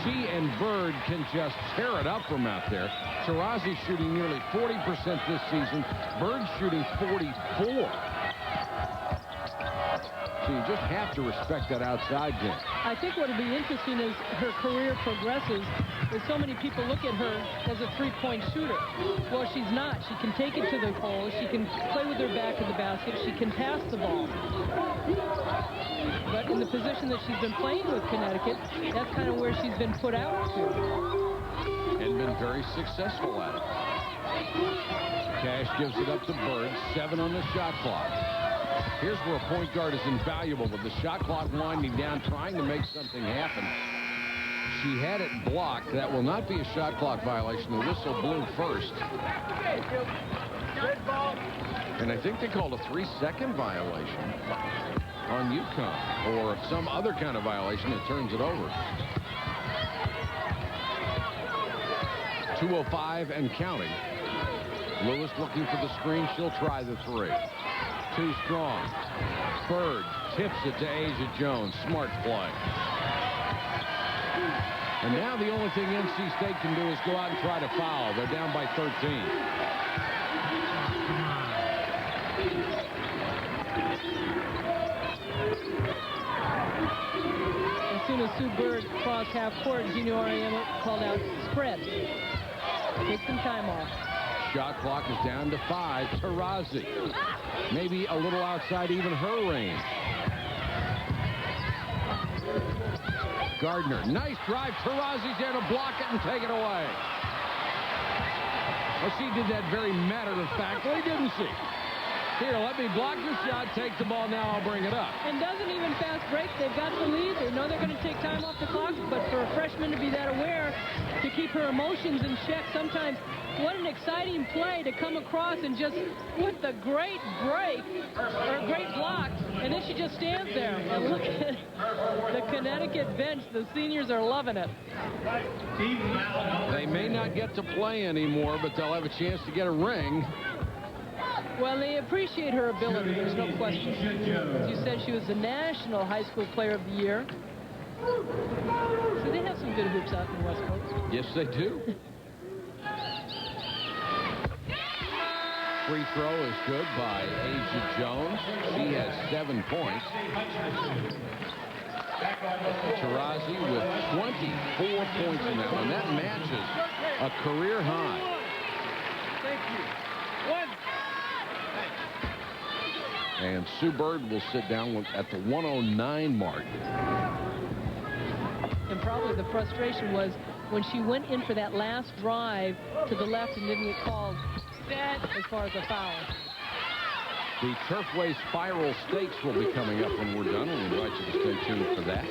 she and Bird can just tear it up from out there. Taurasi shooting nearly 40% this season. Bird shooting 44%. So you just have to respect that outside game. I think what will be interesting as her career progresses is so many people look at her as a three-point shooter. Well, she's not. She can take it to the hole. She can play with her back to the basket. She can pass the ball. But in the position that she's been playing with Connecticut, that's kind of where she's been put out to. And been very successful at it. Cash gives it up to Bird. 7 on the shot clock. Here's where a point guard is invaluable with the shot clock winding down, trying to make something happen. She had it blocked. That will not be a shot clock violation. The whistle blew first. And I think they called a 3-second violation on UConn, or some other kind of violation that turns it over. 2:05 and counting. Lewis looking for the screen. She'll try the 3. Too strong. Bird tips it to Asia Jones. Smart play. And now the only thing NC State can do is go out and try to foul. They're down by 13. As soon as Sue Bird crossed half court, Gino Ariema called out spread. Take some time off. Shot clock is down to 5. Taurasi. Maybe a little outside even her range. Gardner. Nice drive. Taurasi's there to block it and take it away. Well, she did that very matter-of-factly, didn't she? Here, let me block your shot. Take the ball now. I'll bring it up. And doesn't even fast break. They've got the lead. They know they're going to take time off the clock. But for a freshman to be that aware, to keep her emotions in check, sometimes what an exciting play to come across and just with the great break or a great block. And then she just stands there. And look at the Connecticut bench. The seniors are loving it. They may not get to play anymore, but they'll have a chance to get a ring. Well, they appreciate her ability. There's no question. As you said, she was the National High School Player of the Year. So they have some good hoops out in the West Coast. Yes, they do. Free throw is good by Asia Jones. She has 7 points. Taurasi with 24 points in that one. That matches a career high. Thank you. And Sue Bird will sit down at the 109 mark. And probably the frustration was when she went in for that last drive to the left and didn't get called as far as a foul. The Turfway Spiral Stakes will be coming up when we're done. We invite you to stay tuned for that.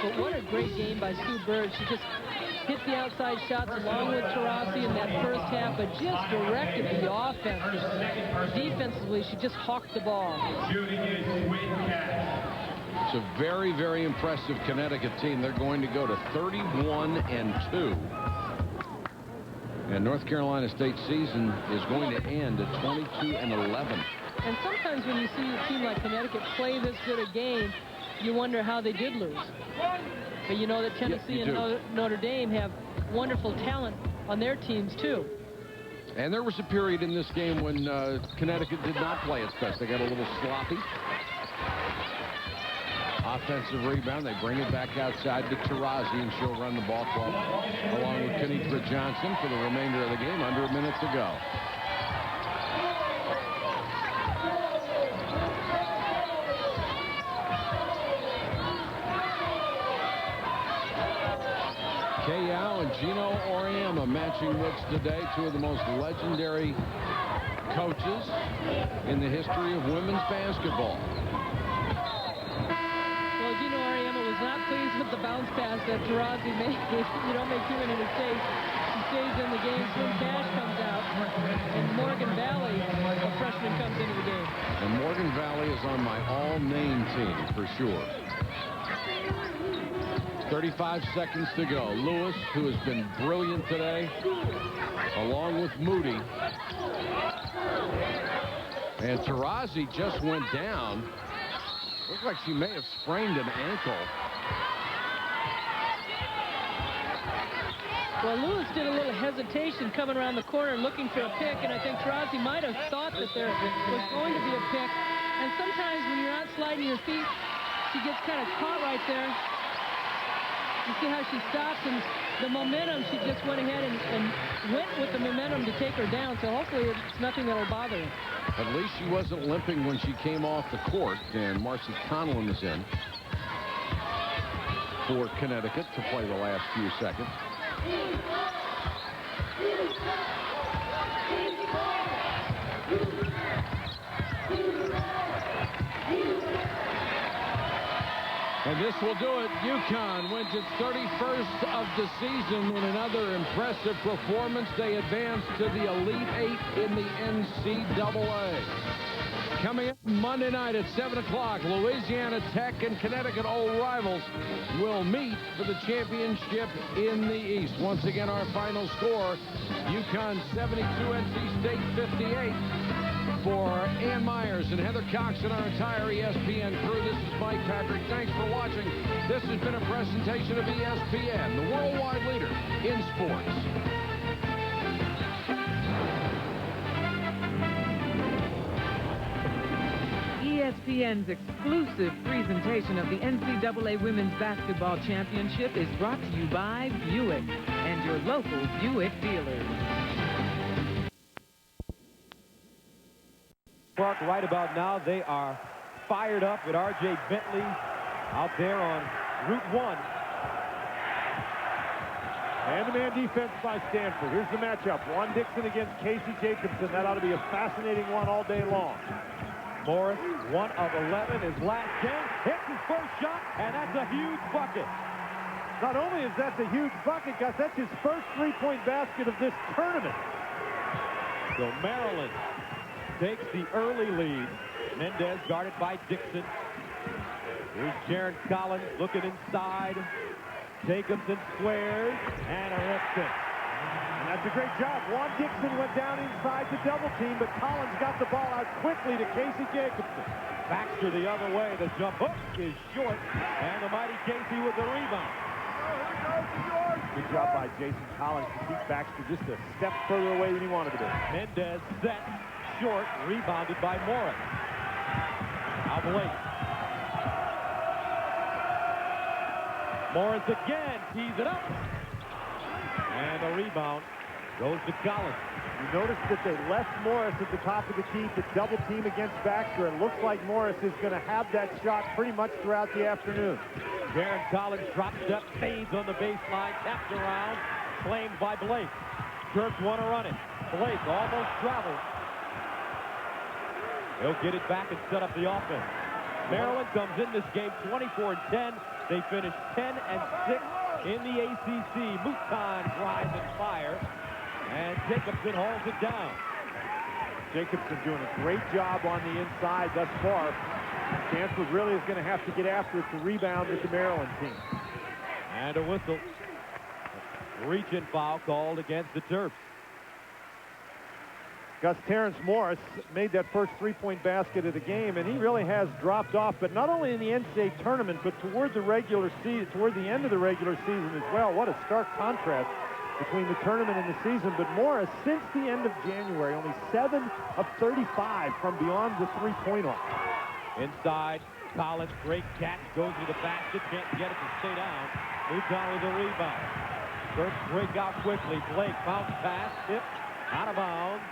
But what a great game by Sue Bird. She just hit the outside shots along with Taurasi in that first half, but just directed the offense. Defensively, she just hawked the ball. It's a very, very impressive Connecticut team. They're going to go to 31-2. And North Carolina State season is going to end at 22-11. And sometimes when you see a team like Connecticut play this good a game, you wonder how they did lose. But you know that Tennessee and Notre Dame have wonderful talent on their teams, too. And there was a period in this game when Connecticut did not play its best. They got a little sloppy. Offensive rebound. They bring it back outside to Taurasi, and she'll run the ball club along with Kenitra Johnson for the remainder of the game. Under a minute to go. Kayao and Gino Auriemma matching wits today. Two of the most legendary coaches in the history of women's basketball. Well, Gino Auriemma was not pleased with the bounce pass that Taurasi made. You don't make too many mistakes. She stays in the game. Swim Cash comes out, and Morgan Valley, a freshman, comes into the game. And Morgan Valley is on my all-name team for sure. 35 seconds to go. Lewis, who has been brilliant today, along with Moody. And Taurasi just went down. Looks like she may have sprained an ankle. Well, Lewis did a little hesitation coming around the corner looking for a pick, and I think Taurasi might have thought that there was going to be a pick. And sometimes when you're not sliding your feet, she gets kind of caught right there. You see how she stops, and the momentum, she just went ahead and went with the momentum to take her down, so hopefully it's nothing that will bother her. At least she wasn't limping when she came off the court, and Marcy Conlon is in for Connecticut to play the last few seconds. And this will do it. UConn wins its 31st of the season in another impressive performance. They advance to the Elite Eight in the NCAA. Coming up Monday night at 7 o'clock, Louisiana Tech and Connecticut, old rivals, will meet for the championship in the East. Once again, our final score, UConn 72, NC State 58. For Ann Myers and Heather Cox and our entire ESPN crew, this is Mike Patrick. Thanks for watching. This has been a presentation of ESPN, the worldwide leader in sports. ESPN's exclusive presentation of the NCAA Women's Basketball Championship is brought to you by Buick and your local Buick dealers. Park right about now, they are fired up with R.J. Bentley out there on Route 1. Man-to-man defense by Stanford. Here's the matchup. Juan Dixon against Casey Jacobson. That ought to be a fascinating one all day long. Morris, 1 of 11, his last game, hits his first shot, and that's a huge bucket. Not only is that the huge bucket, Gus, that's his first three-point basket of this tournament. So Maryland takes the early lead. Mendez guarded by Dixon. Here's Jaron Collins looking inside. Jacobson squares and rips it. And that's a great job. Juan Dixon went down inside the double team, but Collins got the ball out quickly to Casey Jacobson. Baxter the other way. The jump hook is short, and the mighty Casey with the rebound. Good job by Jason Collins to keep Baxter just a step further away than he wanted to be. Mendez set. Short, rebounded by Morris. Now Blake. Morris again, tees it up. And a rebound goes to Collins. You notice that they left Morris at the top of the key to double team against Baxter. It looks like Morris is going to have that shot pretty much throughout the afternoon. Jaron Collins drop step, fades on the baseline, tapped around, claimed by Blake. Turks want to run it. Blake almost travels. He'll get it back and set up the offense. Maryland comes in this game 24-10. They finish 10-6 in the ACC. Mouton drives and fires, and Jacobson hauls it down. Jacobson doing a great job on the inside thus far. Stanford really is going to have to get after it to rebound with the Maryland team. And a whistle. Reach-in foul called against the Terps. Gus, Terrence Morris made that first three-point basket of the game, and he really has dropped off, but not only in the NCAA tournament, but toward the regular season, toward the end of the regular season as well. What a stark contrast between the tournament and the season. But Morris, since the end of January, only 7 of 35 from beyond the three-point line. Inside, Collins, great catch, goes to the basket, can't get it to stay down. Moves on with the rebound. Terps break out quickly. Blake, bounce pass, tip, out of bounds.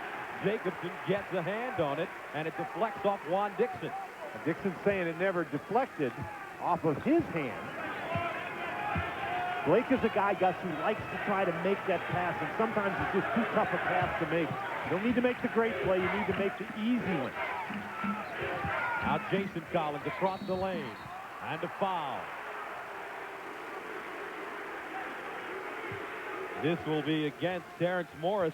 Jacobson gets a hand on it, and it deflects off Juan Dixon. And Dixon's saying it never deflected off of his hand. Blake is a guy, Gus, who likes to try to make that pass, and sometimes it's just too tough a pass to make. You don't need to make the great play, you need to make the easy one. Now Jason Collins across the lane, and a foul. This will be against Terrence Morris.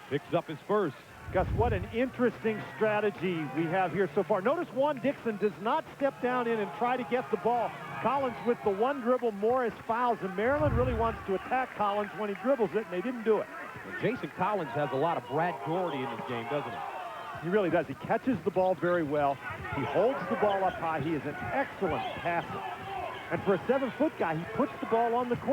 Picks up his first. Gus, what an interesting strategy we have here so far. Notice Juan Dixon does not step down in and try to get the ball. Collins with the one dribble, Morris fouls, and Maryland really wants to attack Collins when he dribbles it, and they didn't do it. And Jason Collins has a lot of Brad Doherty in this game, doesn't he? He really does. He catches the ball very well. He holds the ball up high. He is an excellent passer. And for a 7-foot guy, he puts the ball on the court.